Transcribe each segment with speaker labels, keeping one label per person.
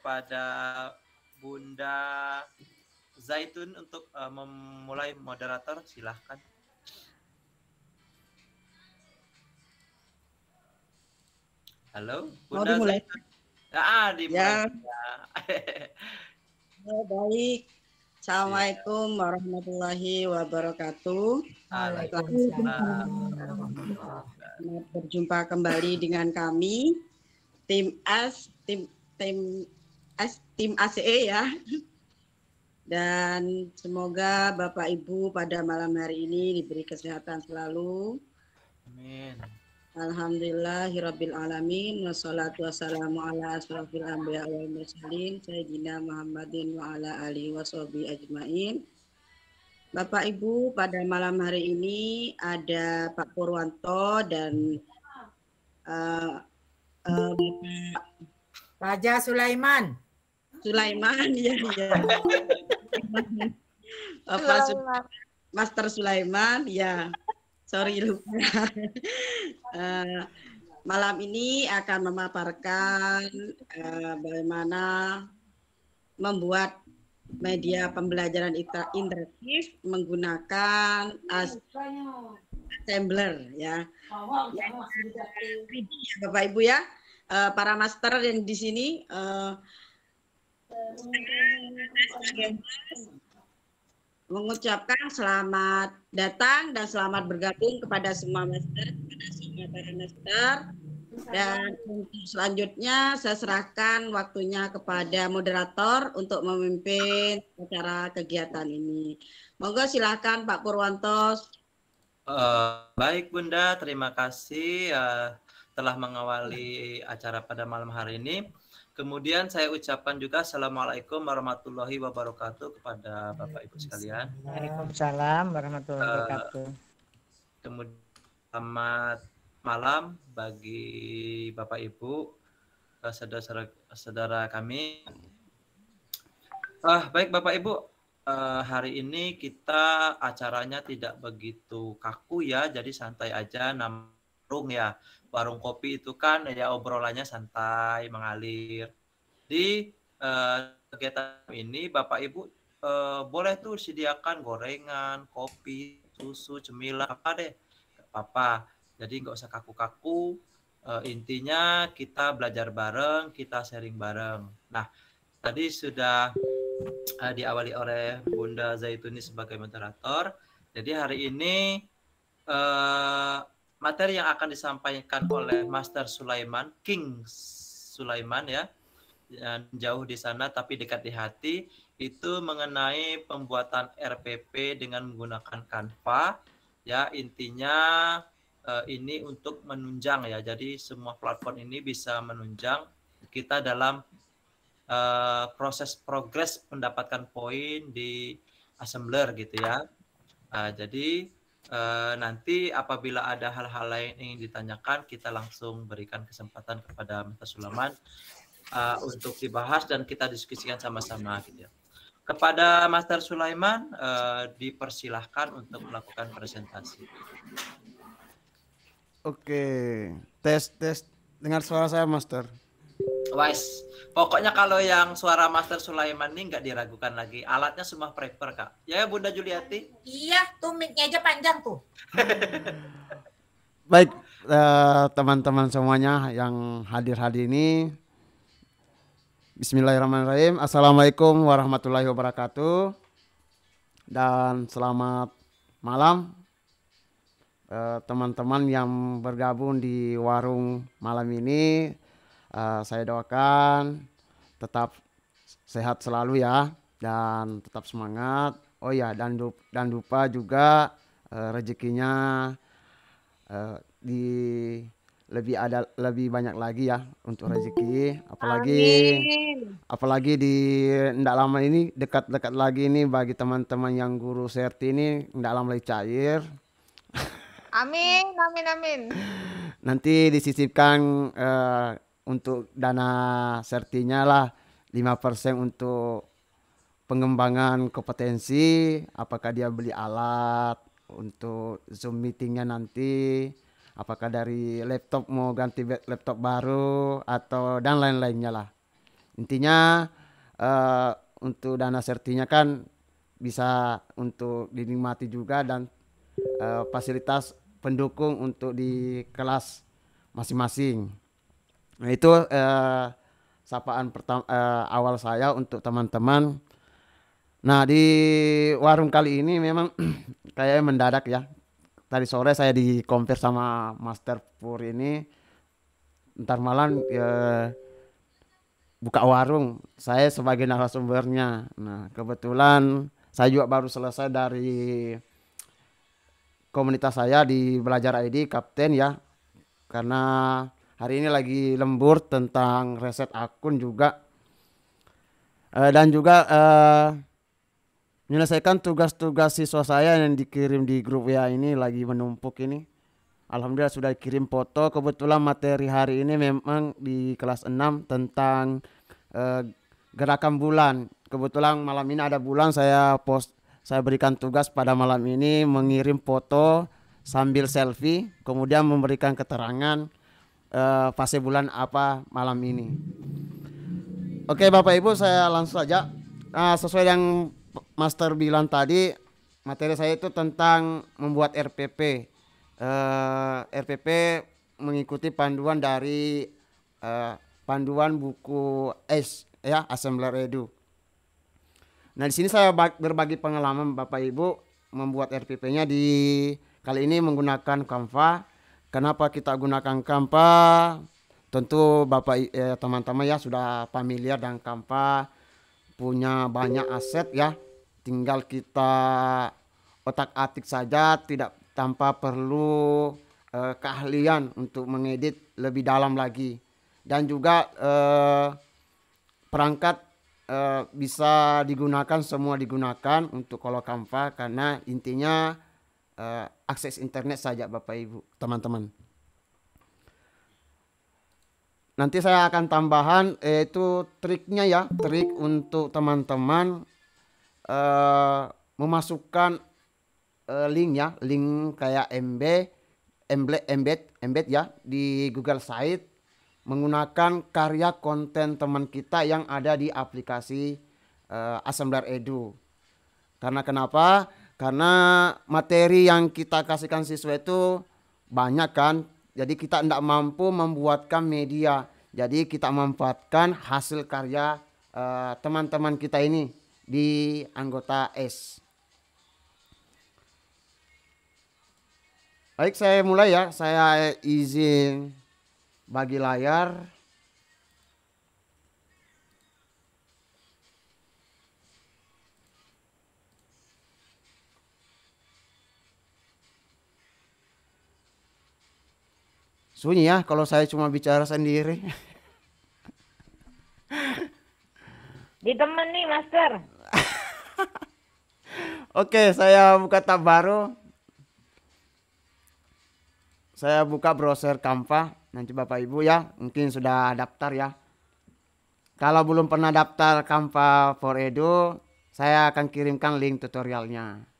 Speaker 1: kepada Bunda Zaitun untuk memulai moderator, silahkan. Halo,
Speaker 2: Mau
Speaker 1: Bunda
Speaker 2: dimulai?
Speaker 1: Zaitun. Dimulai.
Speaker 2: Ya, baik. Assalamualaikum warahmatullahi wabarakatuh.
Speaker 1: Waalaikumsalam.
Speaker 2: Selamat berjumpa kembali dengan kami, tim ACE ya. Dan semoga Bapak Ibu pada malam hari ini diberi kesehatan selalu.
Speaker 1: Amin.
Speaker 2: Alhamdulillahirabbil alamin wassalatu wassalamu ala asrofil anbiya wal mursalin sayyidina Muhammadin wa ala alihi washabihi ajmain. Bapak Ibu, pada malam hari ini ada Pak Purwanto dan Bapak
Speaker 3: Raja Sulaiman.
Speaker 2: Sulaiman, ya. Bapak Master Sulaiman, ya. Sorry lupa. Malam ini akan memaparkan bagaimana membuat media pembelajaran interaktif menggunakan assembler ya. Bapak Ibu ya, para master yang di sini mengucapkan selamat datang dan selamat bergabung kepada semua master, kepada semua para master. Dan untuk selanjutnya saya serahkan waktunya kepada moderator untuk memimpin acara kegiatan ini. Monggo silakan Pak Purwanto.
Speaker 1: Baik Bunda, terima kasih telah mengawali acara pada malam hari ini. Kemudian saya ucapkan juga Assalamualaikum warahmatullahi wabarakatuh kepada Bapak Ibu sekalian.
Speaker 3: Waalaikumsalam warahmatullahi wabarakatuh.
Speaker 1: Kemudian selamat malam bagi Bapak Ibu, saudara-saudara kami. Baik Bapak Ibu, hari ini kita acaranya tidak begitu kaku ya, jadi santai aja, warung ya. Warung kopi itu kan ya obrolannya santai, mengalir. Di kegiatan ini Bapak Ibu boleh tuh sediakan gorengan, kopi, susu, cemilan, apa deh, gak apa-apa. Jadi nggak usah kaku-kaku. Intinya kita belajar bareng, kita sharing bareng. Nah, tadi sudah diawali oleh Bunda Zaituni sebagai moderator. Jadi hari ini materi yang akan disampaikan oleh Master Sulaiman, King Sulaiman ya, jauh di sana tapi dekat di hati, itu mengenai pembuatan RPP dengan menggunakan Canva ya. Intinya ini untuk menunjang ya, jadi semua platform ini bisa menunjang kita dalam proses progres mendapatkan poin di assembler gitu ya. Jadi nanti apabila ada hal-hal lain yang ingin ditanyakan, kita langsung berikan kesempatan kepada Master Sulaiman untuk dibahas dan kita diskusikan sama-sama gitu ya. Kepada Master Sulaiman dipersilahkan untuk melakukan presentasi.
Speaker 4: Oke, tes dengar suara saya Master.
Speaker 1: Wise, pokoknya kalau yang suara Master Sulaiman ini nggak diragukan lagi, alatnya semua prepare Kak. Ya Bunda Juliati?
Speaker 3: Iya, tuh mic-nya aja panjang tuh.
Speaker 4: Baik teman-teman semuanya yang hadir hari ini, Bismillahirrahmanirrahim. Assalamualaikum warahmatullahi wabarakatuh. Dan selamat malam teman-teman yang bergabung di warung malam ini. Saya doakan tetap sehat selalu ya, dan tetap semangat. Oh ya, dan lupa juga rezekinya lebih banyak lagi ya untuk rezeki, apalagi di ndak lama ini, dekat lagi ini bagi teman-teman yang guru serti ini ndak lama lagi cair.
Speaker 5: Amin.
Speaker 4: Nanti disisipkan untuk dana sertinya lah 5% untuk pengembangan kompetensi, apakah dia beli alat untuk Zoom meetingnya nanti, apakah dari laptop mau ganti laptop baru atau dan lain-lainnya lah. Intinya untuk dana sertinya kan bisa untuk dinikmati juga, dan fasilitas pendukung untuk di kelas masing-masing. Nah itu sapaan pertama awal saya untuk teman-teman. Nah di warung kali ini memang kayaknya mendadak ya. Tadi sore saya di compare sama Master Pur ini, ntar malam buka warung. Saya sebagai narasumbernya. Nah kebetulan saya juga baru selesai dari komunitas saya di Belajar ID Kapten ya. Karena hari ini lagi lembur tentang reset akun juga. Dan juga menyelesaikan tugas-tugas siswa saya yang dikirim di grup WA ini lagi menumpuk ini. Alhamdulillah sudah kirim foto. Kebetulan materi hari ini memang di kelas 6 tentang gerakan bulan. Kebetulan malam ini ada bulan, saya berikan tugas pada malam ini mengirim foto sambil selfie, kemudian memberikan keterangan fase bulan apa malam ini. Oke Bapak Ibu, saya langsung saja. Sesuai yang Master bilang tadi, materi saya itu tentang membuat RPP. RPP mengikuti panduan dari panduan buku ACE ya, Assembler Edu. Nah di sini saya berbagi pengalaman Bapak Ibu membuat RPP-nya di kali ini menggunakan Canva. Kenapa kita gunakan Canva? Tentu Bapak teman-teman ya sudah familiar dengan Canva, punya banyak aset ya. Tinggal kita otak-atik saja, tidak tanpa perlu keahlian untuk mengedit lebih dalam lagi. Dan juga perangkat bisa digunakan, semua digunakan untuk kalau Canva, karena intinya akses internet saja Bapak Ibu teman-teman. Nanti saya akan tambahan itu triknya ya, trik untuk teman-teman memasukkan link ya, link kayak embed ya di Google Site menggunakan karya konten teman kita yang ada di aplikasi Assembler Edu. Karena kenapa? Karena materi yang kita kasihkan siswa itu banyak kan. Jadi kita tidak mampu membuatkan media. Jadi kita memanfaatkan hasil karya teman-teman kita ini di anggota S. Baik, saya mulai ya. Saya izin bagi layar. Sunyi ya kalau saya cuma bicara sendiri.
Speaker 5: Ditemani Master.
Speaker 4: Oke, saya buka tab baru. Saya buka browser Canva. Nanti Bapak Ibu ya mungkin sudah daftar ya. Kalau belum pernah daftar Canva for Edu, saya akan kirimkan link tutorialnya.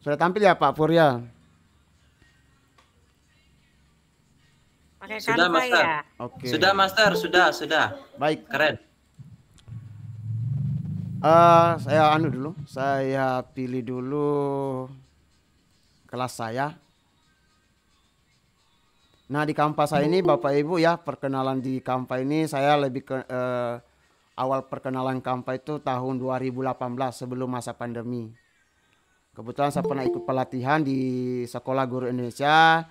Speaker 4: Sudah tampil ya Pak Purya?
Speaker 3: Pakai
Speaker 1: Sudah,
Speaker 3: Canva
Speaker 1: Master.
Speaker 3: ya.
Speaker 4: Oke.
Speaker 1: Sudah, Master, sudah.
Speaker 4: Baik.
Speaker 1: Keren.
Speaker 4: Saya dulu. Saya pilih dulu kelas saya. Nah di Canva saya ini Bapak Ibu ya, perkenalan di Canva ini saya lebih ke awal perkenalan Canva itu tahun 2018 sebelum masa pandemi. Kebetulan saya pernah ikut pelatihan di Sekolah Guru Indonesia.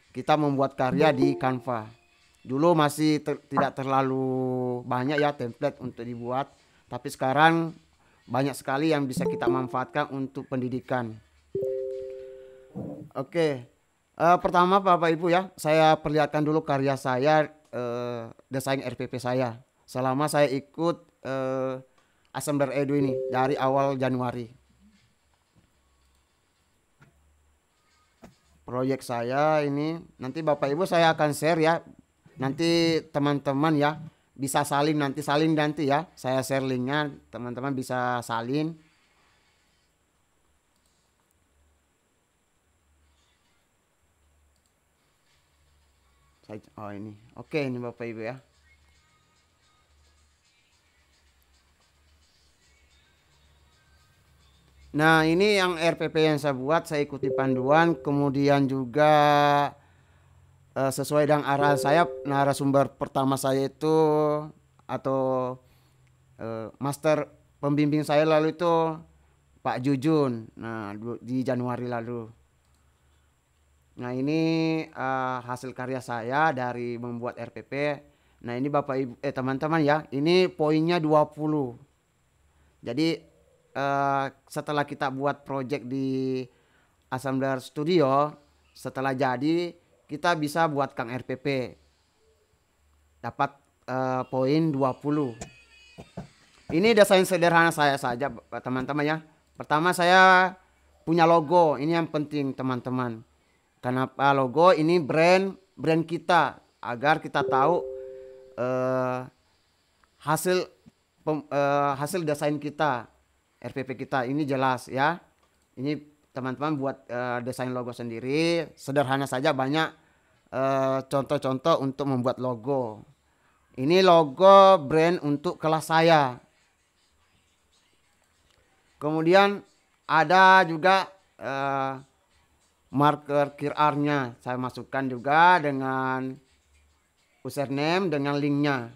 Speaker 4: Kita membuat karya di Canva. Dulu masih tidak terlalu banyak ya template untuk dibuat. Tapi sekarang banyak sekali yang bisa kita manfaatkan untuk pendidikan. Oke. Pertama Bapak Ibu ya, saya perlihatkan dulu karya saya, desain RPP saya. Selama saya ikut Assembler Edu ini dari awal Januari. Proyek saya ini nanti Bapak Ibu saya akan share ya. Nanti teman-teman ya bisa salin nanti ya. Saya share linknya, teman-teman bisa salin. Oh ini. Oke, ini Bapak Ibu ya. Nah, ini yang RPP yang saya buat, saya ikuti panduan, kemudian juga sesuai dengan arah saya, narasumber pertama saya itu atau master pembimbing saya lalu itu Pak Jujun. Nah, di Januari lalu. Nah, ini hasil karya saya dari membuat RPP. Nah, ini Bapak Ibu teman-teman ya, ini poinnya 20. Jadi setelah kita buat project di Assembler Studio, setelah jadi kita bisa buatkan RPP. Dapat poin 20. Ini desain sederhana saya saja teman-teman ya. Pertama saya punya logo, ini yang penting teman-teman. Kenapa logo? Ini brand kita agar kita tahu hasil desain kita, RPP kita ini jelas ya. Ini teman-teman buat desain logo sendiri, sederhana saja, banyak contoh-contoh untuk membuat logo. Ini logo brand untuk kelas saya. Kemudian ada juga marker QR-nya saya masukkan juga dengan username dengan linknya.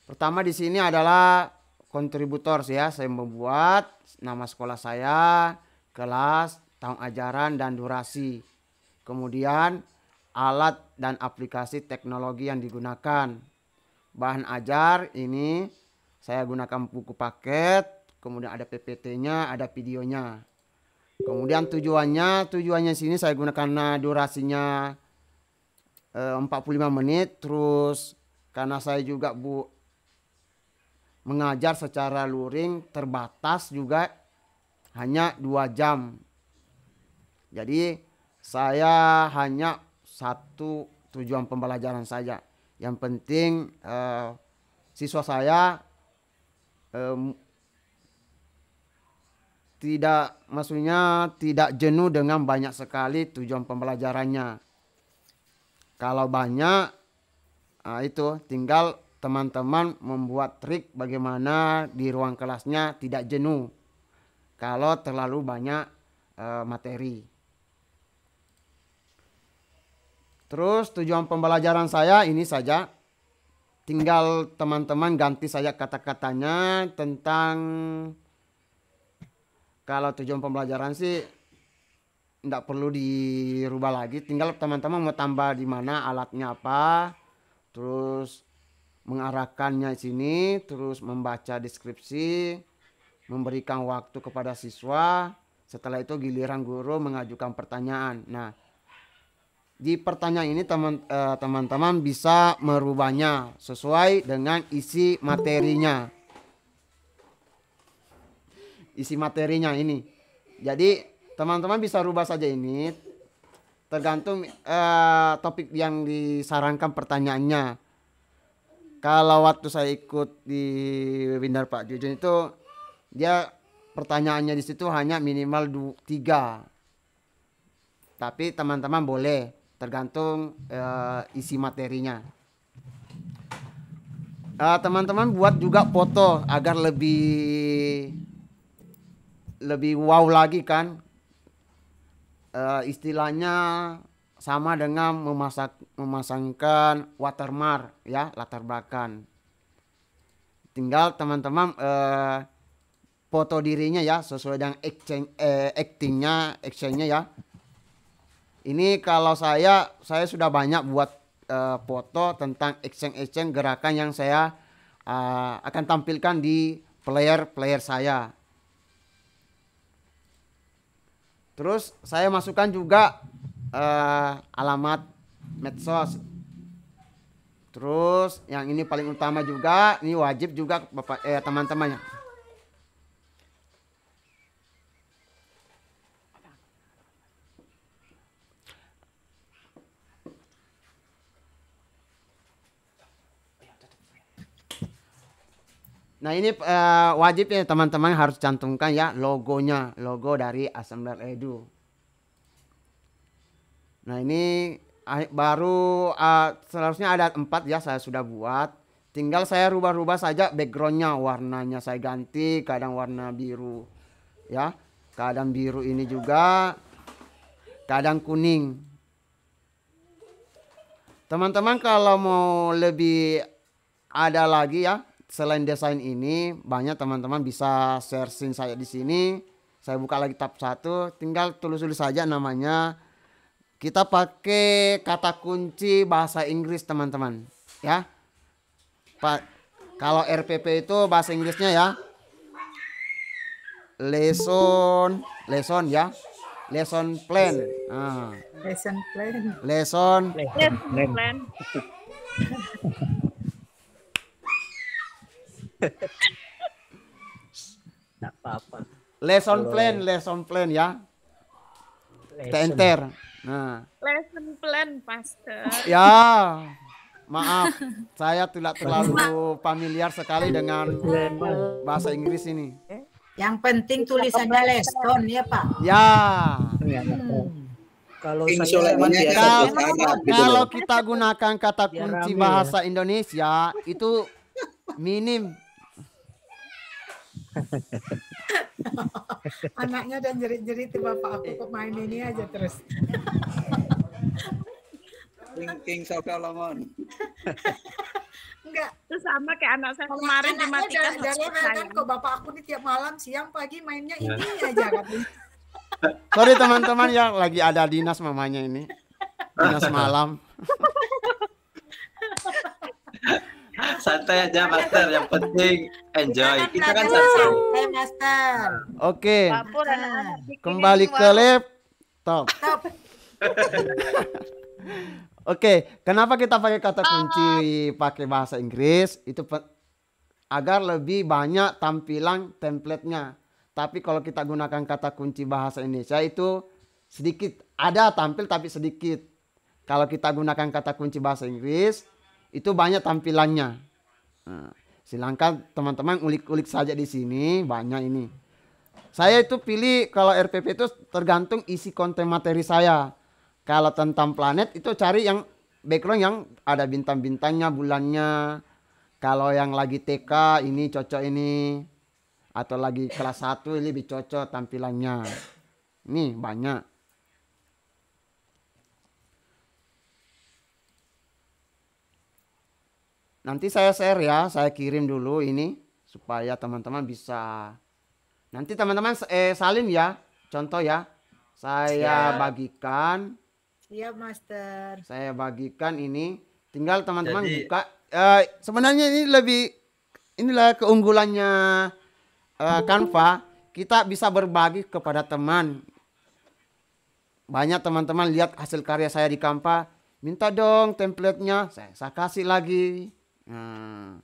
Speaker 4: Pertama di sini adalah kontributor ya, saya membuat nama sekolah saya, kelas, tahun ajaran dan durasi. Kemudian alat dan aplikasi teknologi yang digunakan. Bahan ajar ini saya gunakan buku paket, kemudian ada PPT-nya, ada videonya. Kemudian tujuannya sini saya gunakan durasinya 45 menit, terus karena saya juga mengajar secara luring terbatas juga hanya 2 jam. Jadi saya hanya satu tujuan pembelajaran saja. Yang penting siswa saya tidak jenuh dengan banyak sekali tujuan pembelajarannya. Kalau banyak itu tinggal teman-teman membuat trik bagaimana di ruang kelasnya tidak jenuh kalau terlalu banyak materi. Terus tujuan pembelajaran saya ini saja, tinggal teman-teman ganti saja kata-katanya tentang, kalau tujuan pembelajaran sih tidak perlu dirubah lagi, tinggal teman-teman mau tambah di mana, alatnya apa, terus mengarahkannya di sini, terus membaca deskripsi, memberikan waktu kepada siswa. Setelah itu giliran guru mengajukan pertanyaan. Nah, di pertanyaan ini teman-teman bisa merubahnya sesuai dengan isi materinya. Isi materinya ini. Jadi teman-teman bisa rubah saja ini, tergantung topik yang disarankan pertanyaannya. Kalau waktu saya ikut di webinar Pak Jujun itu, dia pertanyaannya di situ hanya minimal 3. Tapi teman-teman boleh, tergantung isi materinya. Teman-teman buat juga foto agar lebih wow lagi kan. Istilahnya sama dengan memasangkan watermark ya, latar belakang. Tinggal teman-teman foto dirinya ya sesuai dengan actionnya ya. Ini kalau saya sudah banyak buat foto tentang action gerakan yang saya akan tampilkan di player saya. Terus saya masukkan juga alamat medsos. Terus yang ini paling utama juga, ini wajib juga Bapak teman-teman. Nah, ini wajib ya teman-teman harus cantumkan ya logo dari Assembler Edu. Nah, ini baru seharusnya ada 4 ya, saya sudah buat. Tinggal saya rubah-rubah saja backgroundnya, warnanya saya ganti, kadang warna biru ya, kadang biru ini juga, kadang kuning. Teman-teman kalau mau lebih ada lagi ya, selain desain ini, banyak teman-teman bisa searching saya di sini. Saya buka lagi tab 1, tinggal tulis saja namanya. Kita pakai kata kunci bahasa Inggris teman-teman ya. Kalau RPP itu bahasa Inggrisnya ya lesson ya, lesson plan.
Speaker 6: Lesson plan.
Speaker 4: Lesson
Speaker 3: Plan.
Speaker 7: Enggak apa-apa.
Speaker 4: lesson plan ya. Kita enter. Nah,
Speaker 3: Lesson plan, Pastor.
Speaker 4: ya, maaf, saya tidak terlalu familiar sekali dengan bahasa Inggris ini.
Speaker 6: Yang penting tulisannya lesson ya Pak.
Speaker 4: Ya,
Speaker 7: Kalau
Speaker 8: King
Speaker 7: saya
Speaker 8: Sulaiman
Speaker 7: biasa
Speaker 8: biasa
Speaker 4: Kalau-
Speaker 8: bahasa Arab gitu
Speaker 4: kalau
Speaker 8: loh.
Speaker 4: kita gunakan kata
Speaker 7: Biar
Speaker 4: kunci
Speaker 7: rame
Speaker 4: bahasa Indonesia itu minim.
Speaker 6: Anaknya dan jerit-jerit Bapak aku kok main ini aja terus.
Speaker 8: King Solomon.
Speaker 6: Enggak.
Speaker 3: Itu sama kayak anak saya kemarin dimatikan hotspot
Speaker 6: kan
Speaker 3: saya.
Speaker 6: kok Bapak aku nih tiap malam, siang, pagi mainnya ini aja katanya.
Speaker 4: Sorry teman-teman ya, lagi ada dinas mamanya ini. Dinas malam.
Speaker 1: Santai aja Master, yang penting enjoy. Kita kan
Speaker 6: belajar
Speaker 1: santai.
Speaker 6: santai, Master.
Speaker 4: Oke,
Speaker 3: Dapur anak-anak bikinin
Speaker 4: kembali ke
Speaker 3: warung.
Speaker 4: laptop.
Speaker 6: Top.
Speaker 4: Oke, kenapa kita pakai kata kunci pakai bahasa Inggris? Itu agar lebih banyak tampilan template-nya. Tapi kalau kita gunakan kata kunci bahasa Indonesia itu sedikit, ada tampil tapi sedikit. Kalau kita gunakan kata kunci bahasa Inggris itu banyak tampilannya. Nah, silahkan teman-teman ulik-ulik saja di sini, banyak ini. Saya itu pilih kalau RPP itu tergantung isi konten materi saya. Kalau tentang planet itu cari yang background yang ada bintang-bintangnya, bulannya. Kalau yang lagi TK ini cocok ini. Atau lagi kelas 1 ini lebih cocok tampilannya. Ini banyak. Nanti saya share ya, saya kirim dulu ini supaya teman-teman bisa. Nanti teman-teman salin ya, contoh ya. Saya bagikan.
Speaker 6: Siap, Master.
Speaker 4: Saya bagikan ini. Tinggal teman-teman
Speaker 1: Jadi-
Speaker 4: buka. Sebenarnya ini inilah keunggulannya Canva. Kita bisa berbagi kepada teman. Banyak teman-teman lihat hasil karya saya di Canva, minta dong template-nya, saya kasih lagi. Nah,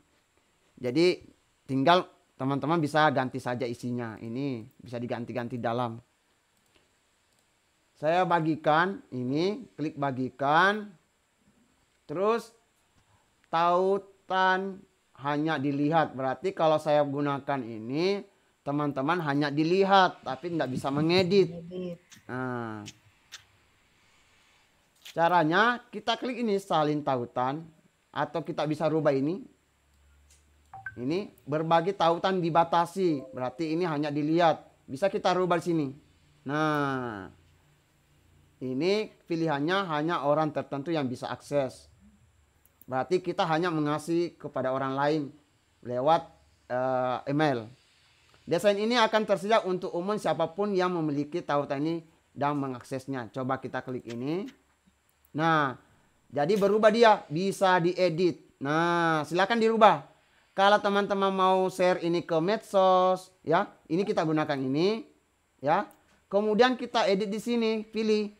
Speaker 4: jadi tinggal teman-teman bisa ganti saja isinya. Ini bisa diganti-ganti dalam. Saya bagikan ini, klik bagikan. Terus tautan hanya dilihat. Berarti kalau saya gunakan ini, teman-teman hanya dilihat tapi tidak bisa mengedit. Nah, caranya kita klik ini salin tautan, atau kita bisa rubah ini. Ini berbagi tautan dibatasi, berarti ini hanya dilihat. Bisa kita rubah di sini. Nah, ini pilihannya hanya orang tertentu yang bisa akses. Berarti kita hanya mengasih kepada orang lain lewat email. Desain ini akan tersedia untuk umum siapapun yang memiliki tautan ini dan mengaksesnya. Coba kita klik ini. Nah, jadi berubah dia, bisa diedit. Nah, silakan dirubah. Kalau teman-teman mau share ini ke medsos, ya, ini kita gunakan ini, ya. Kemudian kita edit di sini, pilih.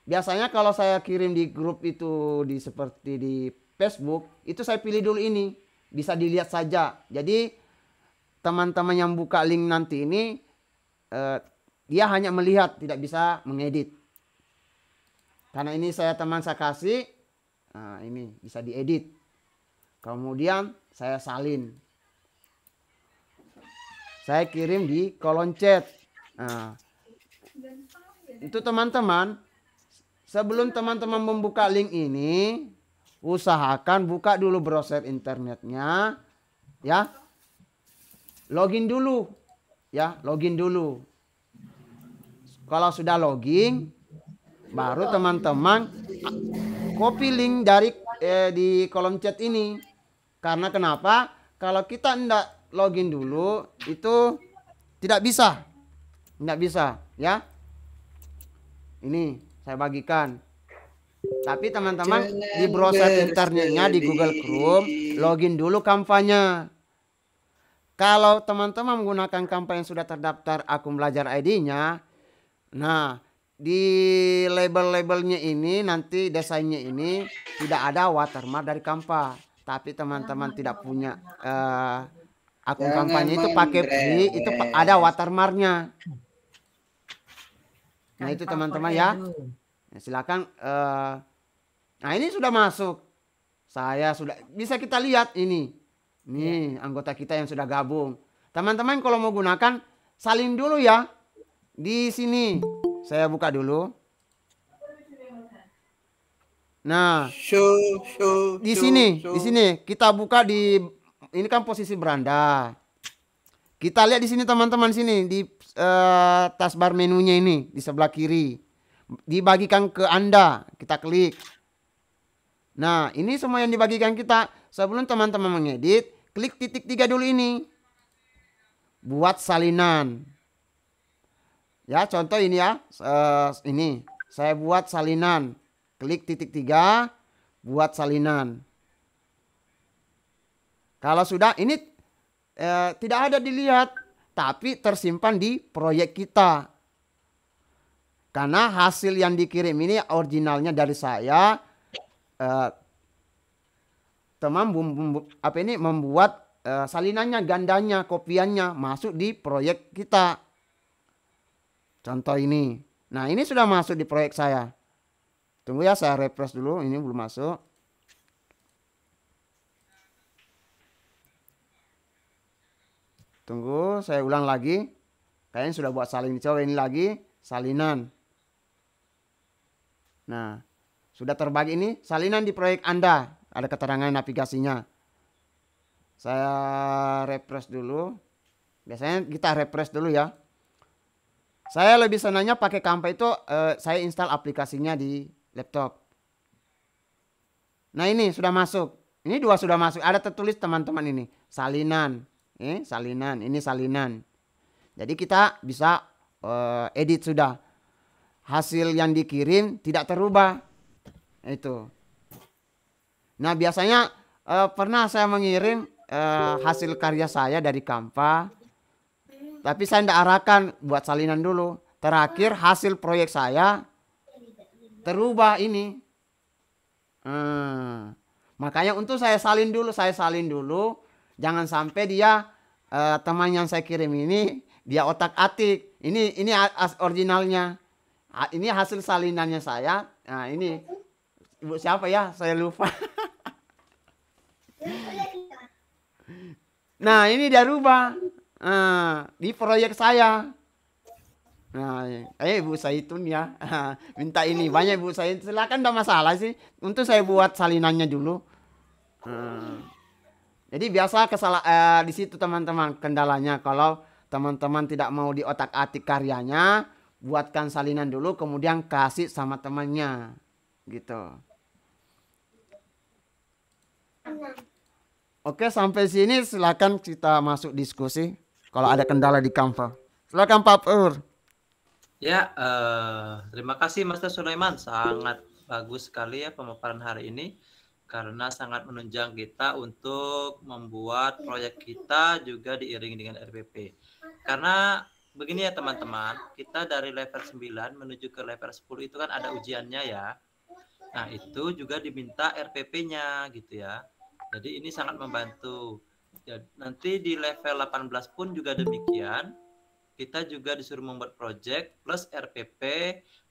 Speaker 4: Biasanya kalau saya kirim di grup itu seperti di Facebook, itu saya pilih dulu ini, bisa dilihat saja. Jadi teman-teman yang buka link nanti ini, dia hanya melihat, tidak bisa mengedit. Karena ini saya kasih, nah ini bisa diedit. Kemudian saya salin. Saya kirim di kolom chat. Nah, itu teman-teman, sebelum teman-teman membuka link ini, usahakan buka dulu browser internetnya, ya. Login dulu, ya, login dulu. Kalau sudah login, baru teman-teman copy link dari di kolom chat ini. Karena kenapa? Kalau kita tidak login dulu, itu tidak bisa. Tidak bisa, ya. Ini saya bagikan. Tapi teman-teman di browser internetnya di Google Chrome, login dulu kampanye. Kalau teman-teman menggunakan kampanye yang sudah terdaftar akun belajar ID-nya, nah di label-labelnya ini nanti desainnya ini tidak ada watermark dari Canva. Tapi teman-teman tidak punya akun kampanye itu pakai free, itu ada watermarknya. Nah itu teman-teman ya. Nah, silakan. Nah ini sudah masuk. Saya sudah bisa kita lihat ini. Nih anggota kita yang sudah gabung. Teman-teman kalau mau gunakan salin dulu ya. Di sini. Saya buka dulu. Nah, di sini kita buka di ini kan posisi beranda. Kita lihat di sini teman-teman sini di taskbar menunya ini di sebelah kiri. Dibagikan ke Anda, kita klik. Nah, ini semua yang dibagikan kita. Sebelum teman-teman mengedit, klik titik 3 dulu ini. Buat salinan. Ya, contoh ini ya. Ini, saya buat salinan. Klik titik 3, buat salinan. Kalau sudah, ini tidak ada dilihat, tapi tersimpan di proyek kita. Karena hasil yang dikirim ini originalnya dari saya. Teman membuat salinannya, gandanya, kopiannya masuk di proyek kita. Contoh ini. Nah ini sudah masuk di proyek saya. Tunggu ya, saya refresh dulu. Ini belum masuk. Tunggu, saya ulang lagi. Kayaknya sudah buat salin. Coba ini lagi, salinan. Nah, sudah terbagi ini salinan di proyek Anda. Ada keterangan navigasinya. Saya refresh dulu. Biasanya kita refresh dulu ya. Saya lebih senangnya pakai Canva itu saya install aplikasinya di laptop. Nah ini sudah masuk. Ini dua sudah masuk. Ada tertulis teman-teman ini. Salinan. Salinan. Ini salinan. Jadi kita bisa edit sudah. Hasil yang dikirim tidak terubah. Itu. Nah biasanya pernah saya mengirim hasil karya saya dari Canva. Tapi saya tidak arahkan buat salinan dulu. Terakhir hasil proyek saya terubah ini. Makanya untuk saya salin dulu. Jangan sampai dia teman yang saya kirim ini dia otak-atik. Ini originalnya. Ini hasil salinannya saya. Nah ini ibu siapa ya? Saya lupa. Nah ini dia rubah. Di proyek saya. Nah, Ibu Saitun ya. Minta ini banyak Ibu Saitun. Silakan, enggak masalah sih. Untuk saya buat salinannya dulu. Jadi biasa di situ teman-teman kendalanya. Kalau teman-teman tidak mau di otak-atik karyanya, buatkan salinan dulu kemudian kasih sama temannya. Gitu. Oke, sampai sini silakan kita masuk diskusi. Kalau ada kendala di Canva. Silakan Pak Pur.
Speaker 1: Ya, terima kasih Master Sulaiman. Sangat bagus sekali ya pemaparan hari ini. Karena sangat menunjang kita untuk membuat proyek kita juga diiringi dengan RPP. Karena begini ya teman-teman, kita dari level 9 menuju ke level 10 itu kan ada ujiannya ya. Nah itu juga diminta RPP-nya gitu ya. Jadi ini sangat membantu. Nanti di level 18 pun juga demikian. Kita juga disuruh membuat project plus RPP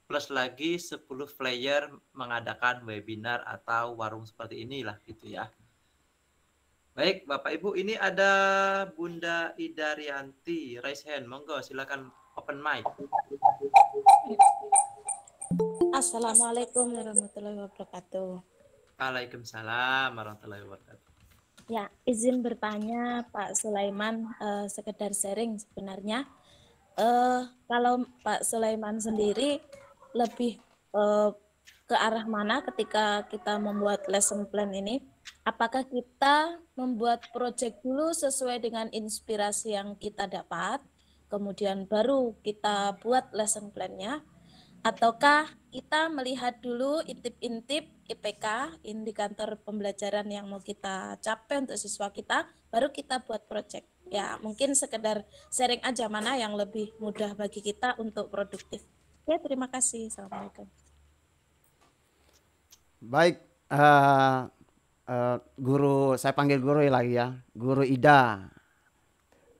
Speaker 1: plus lagi 10 player mengadakan webinar atau warung seperti inilah gitu ya. Baik Bapak Ibu, ini ada Bunda Ida Rianti, raise hand, monggo silakan open mic.
Speaker 7: Assalamualaikum warahmatullahi wabarakatuh.
Speaker 1: Waalaikumsalam warahmatullahi wabarakatuh.
Speaker 7: Ya, izin bertanya Pak Sulaiman, sekedar sharing sebenarnya. Kalau Pak Sulaiman sendiri lebih ke arah mana ketika kita membuat lesson plan ini? Apakah kita membuat proyek dulu sesuai dengan inspirasi yang kita dapat, kemudian baru kita buat lesson plan-nya? Ataukah kita melihat dulu intip-intip IPK, indikator pembelajaran yang mau kita capai untuk siswa kita, baru kita buat proyek. Ya, mungkin sekedar sharing aja mana yang lebih mudah bagi kita untuk produktif. Ya, terima kasih. Assalamualaikum.
Speaker 4: Baik, guru, saya panggil guru lagi ya, Guru Ida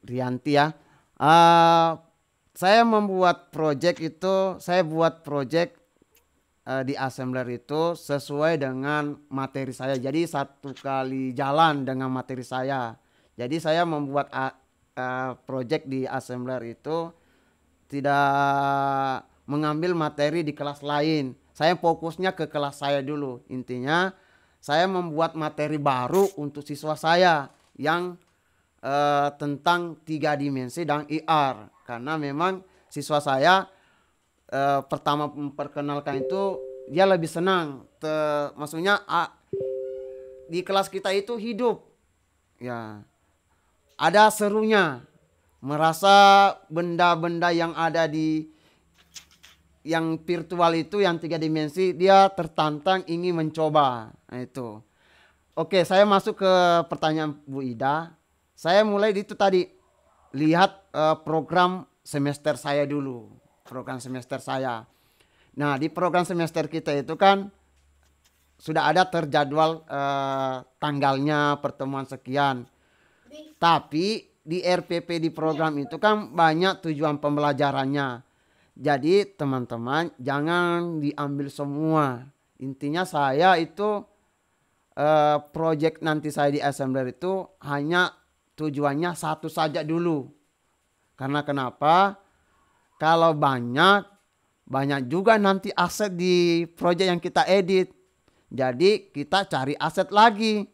Speaker 4: Rianti ya. Saya membuat project itu, saya buat project di assembler itu sesuai dengan materi saya. Jadi satu kali jalan dengan materi saya. Jadi saya membuat project di assembler itu tidak mengambil materi di kelas lain. Saya fokusnya ke kelas saya dulu. Intinya saya membuat materi baru untuk siswa saya yang tentang 3 dimensi dan IR. Karena memang siswa saya pertama memperkenalkan itu dia lebih senang. Maksudnya di kelas kita itu hidup. Ya. Ada serunya. Merasa benda-benda yang ada di yang virtual itu, yang 3 dimensi, dia tertantang ingin mencoba. Nah, itu. Oke, saya masuk ke pertanyaan Bu Ida. Saya mulai itu tadi lihat program semester saya dulu. Program semester saya. Nah, di program semester kita itu kan sudah ada terjadwal tanggalnya pertemuan sekian. Tapi di RPP di program itu kan banyak tujuan pembelajarannya. Jadi teman-teman jangan diambil semua. Intinya saya itu project nanti saya di assembler itu hanya tujuannya satu saja dulu. Karena kenapa? Kalau banyak juga nanti aset di project yang kita edit. Jadi kita cari aset lagi.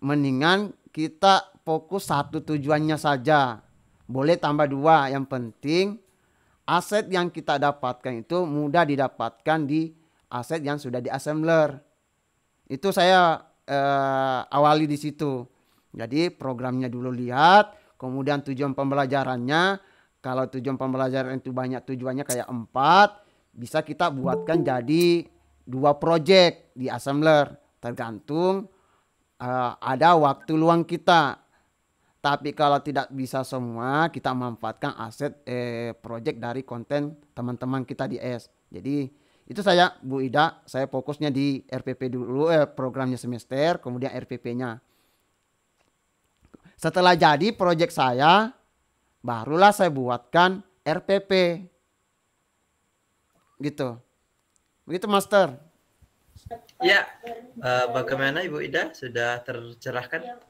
Speaker 4: Mendingan kita fokus satu tujuannya saja. Boleh tambah 2. Yang penting aset yang kita dapatkan itu mudah didapatkan di aset yang sudah di assembler. Itu saya awali di situ. Jadi programnya dulu lihat, kemudian tujuan pembelajarannya. Kalau tujuan pembelajaran itu banyak tujuannya kayak 4, bisa kita buatkan jadi 2 project di assembler. Tergantung ada waktu luang kita. Tapi kalau tidak bisa semua, kita manfaatkan aset project dari konten teman-teman kita di S. Jadi itu saya Bu Ida, saya fokusnya di RPP dulu, programnya semester, kemudian RPP-nya. Setelah jadi project saya, barulah saya buatkan RPP. Gitu. Begitu Master.
Speaker 1: Ya, bagaimana Ibu Ida? Sudah tercerahkan?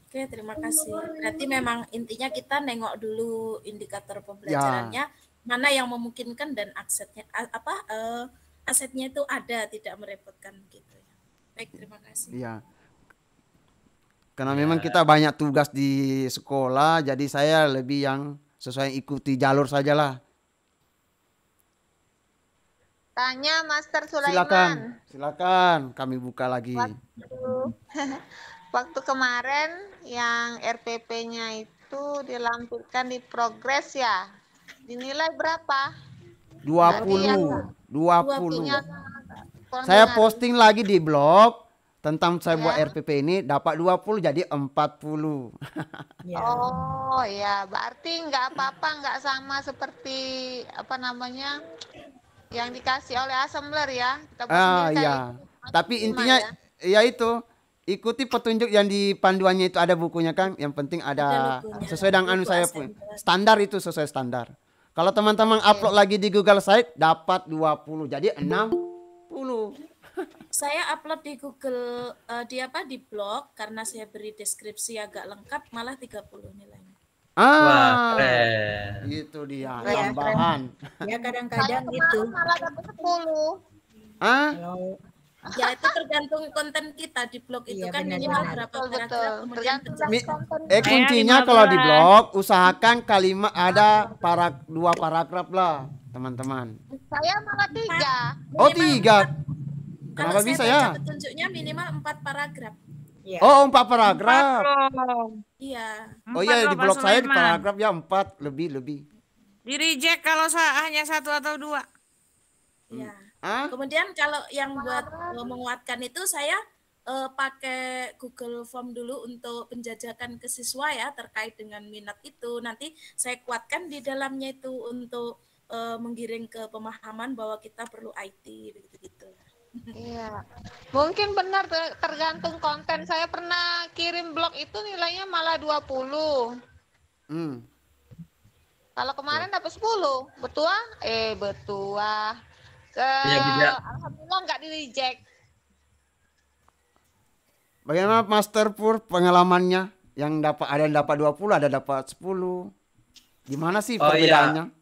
Speaker 7: Oke, terima kasih. Berarti memang intinya kita nengok dulu indikator pembelajarannya, mana yang memungkinkan dan asetnya asetnya itu ada, tidak merepotkan gitu ya. Baik, terima kasih.
Speaker 4: Iya. Karena memang kita banyak tugas di sekolah, jadi saya lebih yang sesuai ikuti jalur sajalah.
Speaker 5: Tanya Master Sulaiman.
Speaker 4: Silakan, kami buka lagi.
Speaker 5: Waktu kemarin yang RPP-nya itu dilampirkan di progres ya. Dinilai berapa?
Speaker 4: 20. Saya posting lagi di blog tentang saya buat RPP ini, dapat 20 jadi 40.
Speaker 5: Oh ya, berarti nggak apa-apa, nggak sama seperti yang dikasih oleh assembler ya. Kita
Speaker 4: iya. Tapi intinya ya itu, ikuti petunjuk yang di panduannya itu, ada bukunya kan. Yang penting ada sesuai dengan saya pun. Standar itu sesuai standar. Kalau teman-teman upload lagi di Google Site dapat 20 jadi 60.
Speaker 7: Saya upload di Google di blog karena saya beri deskripsi agak lengkap malah 30 nilainya.
Speaker 1: Wah, keren.
Speaker 4: Itu dia
Speaker 6: Iya,
Speaker 4: tambahan.
Speaker 6: Ya
Speaker 5: Saya
Speaker 6: kadang-kadang
Speaker 5: kemarin
Speaker 6: gitu.
Speaker 5: malah dapat 10.
Speaker 4: Ah,
Speaker 6: Kalau
Speaker 7: Ya itu tergantung konten kita di blog itu
Speaker 6: Iya,
Speaker 7: kan
Speaker 6: benar,
Speaker 7: minimal
Speaker 6: benar.
Speaker 7: berapa
Speaker 5: Betul,
Speaker 7: paragraf
Speaker 5: betul.
Speaker 7: kemudian
Speaker 5: Tergantung dari
Speaker 4: Mi-
Speaker 5: konten.
Speaker 4: kuncinya
Speaker 3: Saya
Speaker 4: kalau di
Speaker 3: 15.
Speaker 4: blog usahakan kalimat ada 2 paragraf lah, teman-teman.
Speaker 5: Saya malah 3.
Speaker 4: Oh,
Speaker 7: Minimal
Speaker 4: 3.
Speaker 7: Kalau
Speaker 4: Kenapa
Speaker 7: saya
Speaker 4: bisa
Speaker 7: baca
Speaker 4: ya?
Speaker 7: petunjuknya minimal 4 paragraf.
Speaker 6: ya.
Speaker 4: Oh, 4 paragraf.
Speaker 7: Iya.
Speaker 4: Oh iya, di blog saya di paragraf ya 4 lebih.
Speaker 9: Di reject kalau hanya 1 atau 2.
Speaker 7: Iya.
Speaker 4: Ah?
Speaker 7: Kemudian kalau yang buat menguatkan itu saya pakai Google Form dulu untuk penjajakan ke siswa ya terkait dengan minat itu. Nanti saya kuatkan di dalamnya itu untuk menggiring ke pemahaman bahwa kita perlu IT begitu-gitu.
Speaker 5: Iya. Mungkin benar tergantung konten. Saya pernah kirim blog itu nilainya malah 20. Kalau kemarin dapat 10. Betua? Betua. Alhamdulillah nggak di-reject.
Speaker 4: Bagaimana Master Pur pengalamannya? Yang ada yang dapat 20, ada dapat 10. Gimana sih perbedaannya?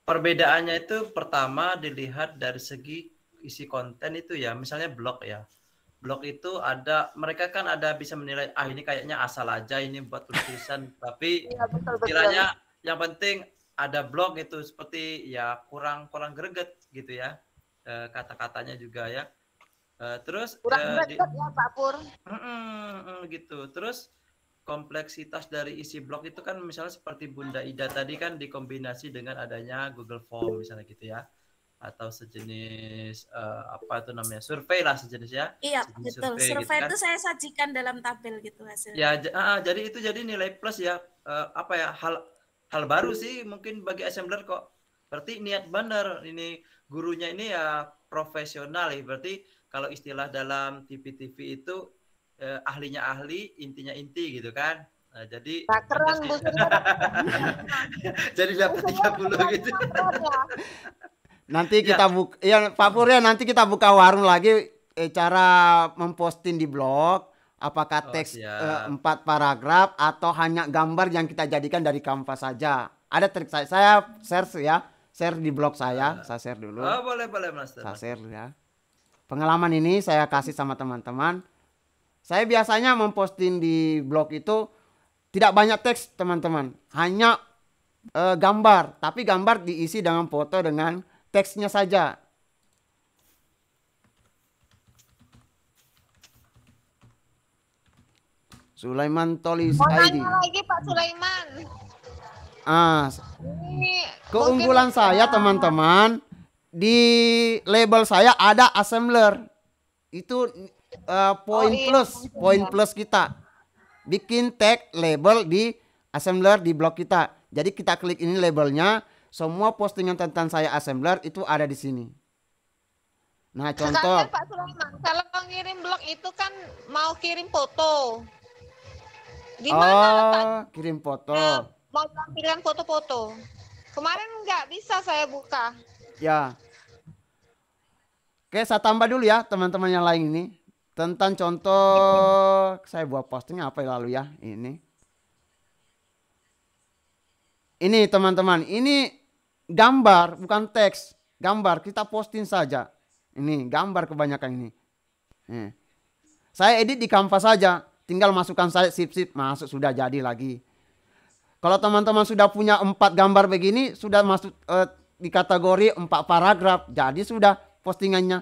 Speaker 1: Perbedaannya itu pertama dilihat dari segi isi konten itu ya. Misalnya blog ya. Blog itu ada, mereka kan ada bisa menilai, ini kayaknya asal aja ini buat tulisan. Tapi kiranya yang penting ada blog itu seperti ya kurang greget gitu ya. Kata-katanya juga ya. Terus
Speaker 5: kurang greget ya Pak Pur.
Speaker 1: Gitu. Terus kompleksitas dari isi blog itu kan misalnya seperti Bunda Ida tadi kan dikombinasi dengan adanya Google Form misalnya gitu ya, atau sejenis apa itu namanya, survei lah sejenis ya.
Speaker 7: Iya
Speaker 1: sejenis
Speaker 7: betul. Survei
Speaker 1: gitu kan.
Speaker 7: itu saya sajikan dalam tabel gitu hasilnya.
Speaker 1: Ya jadi itu jadi nilai plus ya. Apa ya, hal baru sih mungkin bagi assembler kok. Berarti niat benar ini gurunya ini ya profesional ya. Berarti kalau istilah dalam TV-TV itu ahlinya ahli, intinya inti gitu kan. Jadi
Speaker 5: keren Bu.
Speaker 1: jadi dapat 30 gitu.
Speaker 4: Nanti kita buka ya Pak Pur ya, nanti kita buka warung lagi cara memposting di blog apakah teks 4 paragraf atau hanya gambar yang kita jadikan dari Canva saja. Ada trik saya share di blog saya share dulu.
Speaker 1: Oh, boleh Mas.
Speaker 4: Saya share ya. Pengalaman ini saya kasih sama teman-teman. Saya biasanya memposting di blog itu tidak banyak teks teman-teman, hanya gambar, tapi gambar diisi dengan foto dengan teksnya saja. Sulaiman Tolis ID.
Speaker 5: Lagi Pak Sulaiman.
Speaker 4: Keunggulan saya teman-teman, di label saya ada assembler. Itu poin plus kita. Bikin tag label di assembler di blog kita. Jadi kita klik ini labelnya, semua postingan tentang saya assembler itu ada di sini. Nah, contoh.
Speaker 5: Sekalian Pak Sulaiman, kalau ngirim blog itu kan mau kirim foto. Di mana letaknya?
Speaker 4: Kirim foto.
Speaker 5: Mau tampilkan foto-foto. Kemarin nggak bisa saya buka.
Speaker 4: Ya. Oke, saya tambah dulu ya teman-teman yang lain ini. Tentang contoh, saya buat posting apa lalu ya ini. Ini teman-teman, ini gambar bukan teks. Gambar, kita posting saja. Ini gambar kebanyakan ini. Saya edit di Canva saja. Tinggal masukkan saya sip-sip, masuk sudah jadi lagi. Kalau teman-teman sudah punya 4 gambar begini, sudah masuk di kategori 4 paragraf. Jadi sudah postingannya.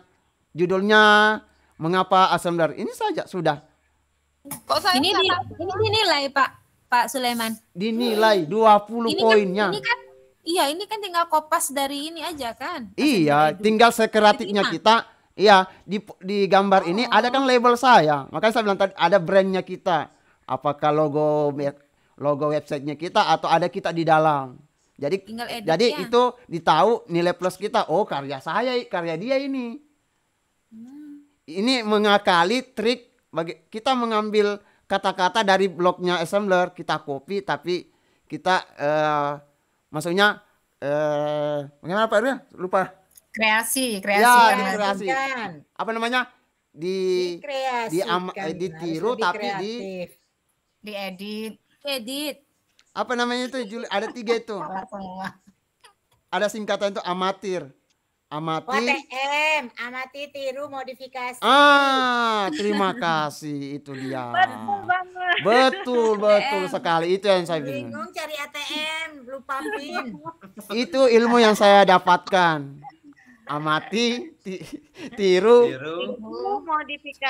Speaker 4: Judulnya mengapa assembler. Ini saja sudah.
Speaker 10: Ini dinilai Pak Sulaiman.
Speaker 4: Dinilai 20 poinnya.
Speaker 10: Ini kan tinggal kopas dari ini aja kan.
Speaker 4: Iya, tinggal sekreatifnya kita. Iya, di gambar ini ada kan label saya. Makanya saya bilang tadi ada brandnya kita. Apakah logo websitenya kita atau ada kita di dalam. Jadi itu ditahu nilai plus kita. Oh, karya saya, karya dia ini. Ini mengakali trik bagi kita mengambil kata-kata dari blognya assembler, kita copy tapi kita maksudnya bagaimana Pak Irya? Lupa.
Speaker 6: Kreasi.
Speaker 4: Apa namanya? Ditiru tapi diedit. Apa namanya itu Juli? Ada 3 itu. Ada singkatan itu amatir.
Speaker 11: OTM, amati, tiru, modifikasi.
Speaker 4: Terima kasih, itu dia.
Speaker 3: Betul banget.
Speaker 4: Betul sekali, itu yang saya bingung.
Speaker 11: Bingung cari ATM, lupa PIN.
Speaker 4: Itu ilmu yang saya dapatkan. Amati, tiru,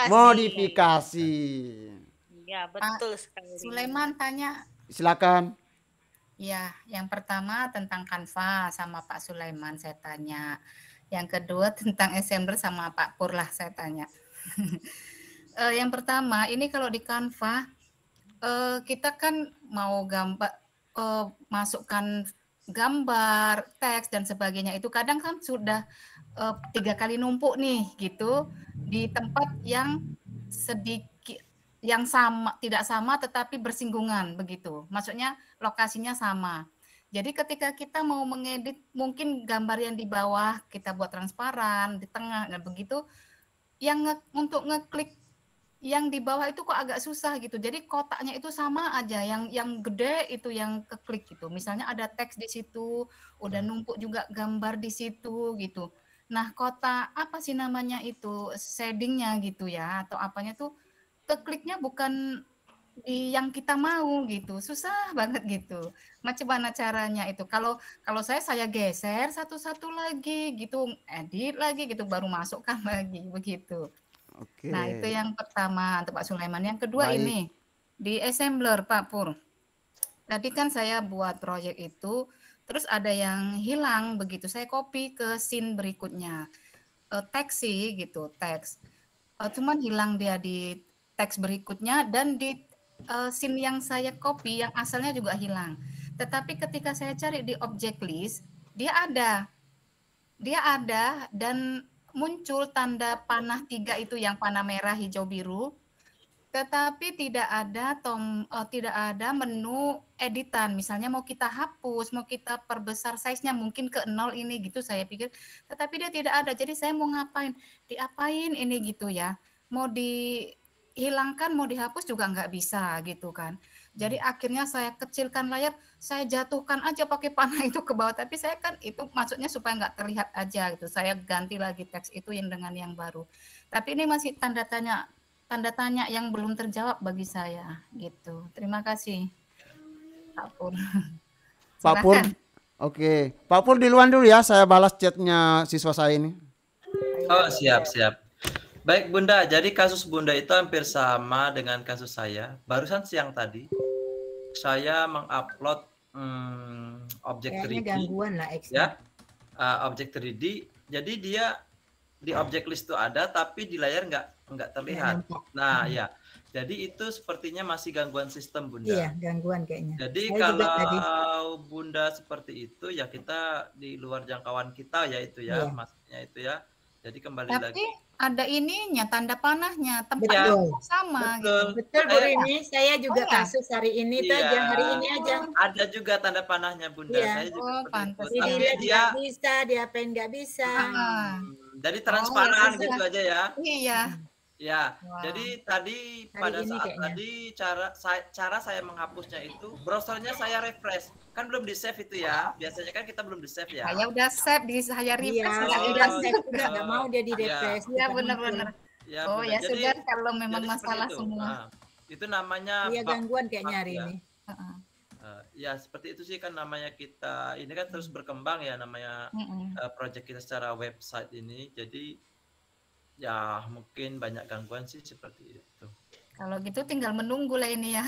Speaker 4: modifikasi.
Speaker 3: Ya, betul sekali.
Speaker 12: Sulaiman tanya.
Speaker 4: Silakan.
Speaker 12: Ya, yang pertama tentang Canva sama Pak Sulaiman saya tanya. Yang kedua tentang assembler sama Pak Pur lah saya tanya. Yang pertama, ini kalau di Canva kita kan mau gambar masukkan gambar, teks dan sebagainya itu kadang kan sudah 3 kali numpuk nih gitu di tempat yang sedikit yang sama, tidak sama tetapi bersinggungan begitu. Maksudnya lokasinya sama. Jadi ketika kita mau mengedit mungkin gambar yang di bawah kita buat transparan, di tengah dan begitu yang untuk ngeklik yang di bawah itu kok agak susah gitu. Jadi kotaknya itu sama aja, yang gede itu yang keklik gitu. Misalnya ada teks di situ, udah numpuk juga gambar di situ gitu. Nah, kotak apa sih namanya itu shadingnya gitu ya atau apanya tuh kekliknya bukan di yang kita mau gitu, susah banget gitu. Macam mana caranya itu? Kalau saya geser satu-satu lagi gitu, edit lagi gitu, baru masukkan lagi begitu.
Speaker 4: Oke.
Speaker 12: Nah itu yang pertama untuk Pak Sulaiman. Yang kedua ini di assembler Pak Pur. Tadi kan saya buat proyek itu, terus ada yang hilang begitu. Saya copy ke scene berikutnya, teks sih gitu, teks. Cuman hilang dia di teks berikutnya dan di scene yang saya copy yang asalnya juga hilang. Tetapi ketika saya cari di object list, dia ada dan muncul tanda panah 3 itu yang panah merah, hijau, biru. Tetapi tidak ada menu editan. Misalnya mau kita hapus, mau kita perbesar size-nya mungkin ke 0 ini gitu saya pikir. Tetapi dia tidak ada. Jadi saya mau ngapain? Diapain ini gitu ya. Mau dihilangkan, mau dihapus juga nggak bisa gitu kan. Jadi akhirnya saya kecilkan layar, saya jatuhkan aja pakai panah itu ke bawah. Tapi saya kan itu maksudnya supaya nggak terlihat aja gitu. Saya ganti lagi teks itu yang dengan yang baru. Tapi ini masih tanda tanya yang belum terjawab bagi saya gitu. Terima kasih Pak Pur.
Speaker 4: Pak Pur, oke. Pak Pur duluan dulu ya, saya balas chatnya siswa saya ini.
Speaker 1: Oh siap. Baik Bunda, jadi kasus Bunda itu hampir sama dengan kasus saya. Barusan siang tadi saya mengupload objek 3D.
Speaker 11: Gangguan lah
Speaker 1: ya, objek 3D. Jadi dia di objek list itu ada, tapi di layar nggak terlihat. Nah ya, jadi itu sepertinya masih gangguan sistem Bunda.
Speaker 11: Iya, gangguan kayaknya.
Speaker 1: Jadi kalau Bunda seperti itu ya kita di luar jangkauan kita ya itu ya, maksudnya itu ya. Jadi kembali lagi.
Speaker 12: Tapi ada ininya, tanda panahnya, tempatnya sama.
Speaker 11: Betul Bu Rini, saya juga kasus hari ini aja, hari ini aja.
Speaker 1: Ada juga tanda panahnya Bunda. Saya juga
Speaker 11: pantas. Dia bisa, dia pengen nggak bisa.
Speaker 1: Jadi transparan gitu aja ya.
Speaker 12: Iya.
Speaker 1: Ya, jadi tadi pada saat tadi cara saya menghapusnya itu browsernya saya refresh. Kan belum di save itu ya. Biasanya kan kita belum di save ya.
Speaker 12: Saya udah save di saya refresh.
Speaker 11: Iya, udah save udah nggak mau dia di refresh.
Speaker 12: Iya benar-benar. Oh ya sudah kalau memang masalah semua.
Speaker 1: Itu namanya
Speaker 11: gangguan kayaknya hari ini.
Speaker 1: Ya seperti itu sih kan namanya kita ini kan terus berkembang ya namanya project kita secara website ini. Jadi ya mungkin banyak gangguan sih seperti itu.
Speaker 12: Kalau gitu tinggal menunggu lah ini ya.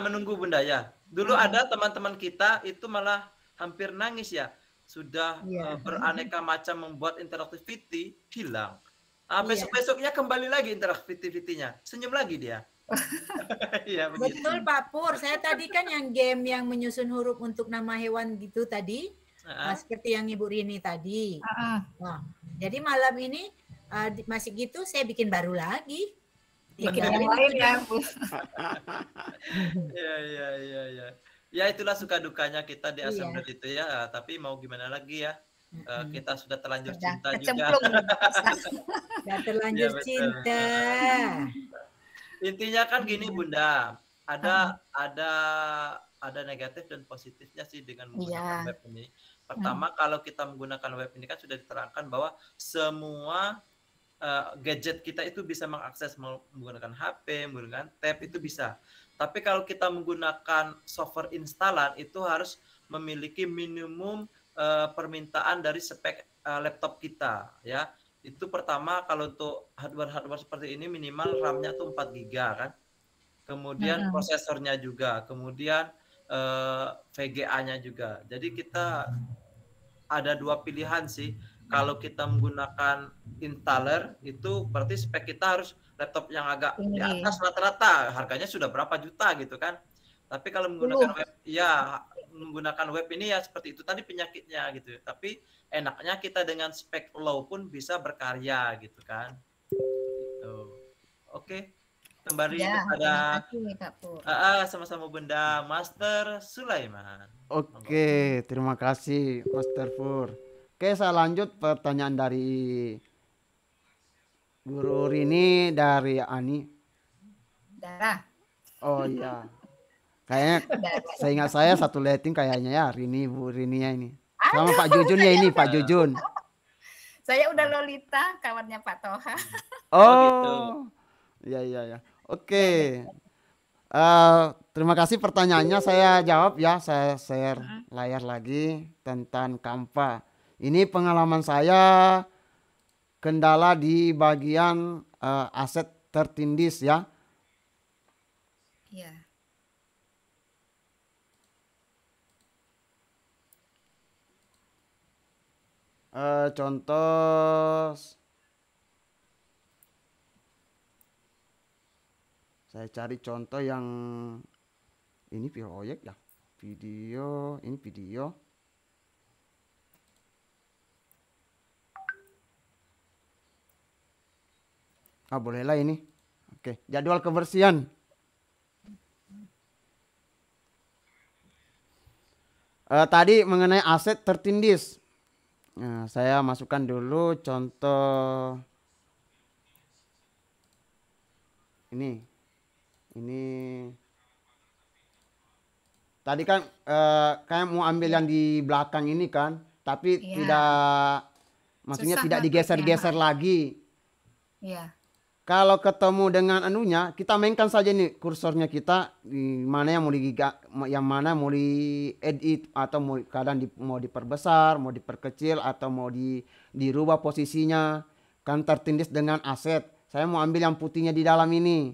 Speaker 1: Menunggu Bunda ya. Dulu ada teman-teman kita itu malah hampir nangis ya. Sudah beraneka macam membuat interactivity hilang. Besok-besoknya kembali lagi interactivity-nya. Senyum lagi dia. Ya,
Speaker 11: betul Pak Pur. Saya tadi kan yang game yang menyusun huruf untuk nama hewan gitu tadi. Seperti yang Ibu Rini tadi. Nah, jadi malam ini masih gitu saya bikin baru lagi.
Speaker 12: Bikin yang lain ya.
Speaker 1: Ya. Ya itulah suka dukanya kita di assembler itu ya. Tapi mau gimana lagi ya? Kita sudah terlanjur cinta juga.
Speaker 11: Sudah terlanjur cinta.
Speaker 1: Intinya kan gini Bunda. Ada ada negatif dan positifnya sih dengan
Speaker 12: Iya.
Speaker 1: menggunakan web ini. Pertama, kalau kita menggunakan web ini kan sudah diterangkan bahwa semua gadget kita itu bisa mengakses menggunakan HP, menggunakan tab itu bisa. Tapi kalau kita menggunakan software instalan itu harus memiliki minimum permintaan dari spek laptop kita ya. Itu pertama kalau untuk hardware seperti ini minimal RAM-nya tuh 4 GB kan. Kemudian prosesornya juga, kemudian VGA-nya juga. Jadi kita ada dua pilihan sih. Kalau kita menggunakan installer itu berarti spek kita harus laptop yang agak di atas rata-rata, harganya sudah berapa juta gitu kan. Tapi kalau menggunakan web, ya menggunakan web ini ya seperti itu tadi penyakitnya gitu. Tapi enaknya kita dengan spek low pun bisa berkarya gitu kan. Gitu. Oke. Kembali kepada sama-sama Bunda Master Sulaiman.
Speaker 4: Oke, terima kasih Master Pur. Oke, saya lanjut pertanyaan dari Guru Rini dari Ani.
Speaker 12: Darah.
Speaker 4: Oh iya. Kayaknya saya ingat saya satu letting kayaknya ya Rini, Bu Rini ini. Sama Pak Jujun ya ini, Pak Jujun.
Speaker 12: Saya udah Lolita, kawannya Pak Toha.
Speaker 4: Oh. Iya. Oke. Terima kasih pertanyaannya, saya jawab ya, saya share layar lagi tentang Canva. Ini pengalaman saya kendala di bagian aset tertindis ya.
Speaker 12: Iya.
Speaker 4: Contoh saya cari contoh yang ini proyek ya, video, ini video. Bolehlah ini. Oke, jadwal kebersihan. Tadi mengenai aset tertindis. Nah, saya masukkan dulu contoh ini. Tadi kan kayak mau ambil yang di belakang ini kan, tapi tidak, maksudnya
Speaker 12: susah
Speaker 4: tidak digeser-geser lagi.
Speaker 12: Iya.
Speaker 4: Kalau ketemu dengan anunya, kita mainkan saja nih kursornya kita di mana yang mau diedit atau mau diperbesar, mau diperkecil atau mau dirubah posisinya. Kan tertindis dengan aset. Saya mau ambil yang putihnya di dalam ini.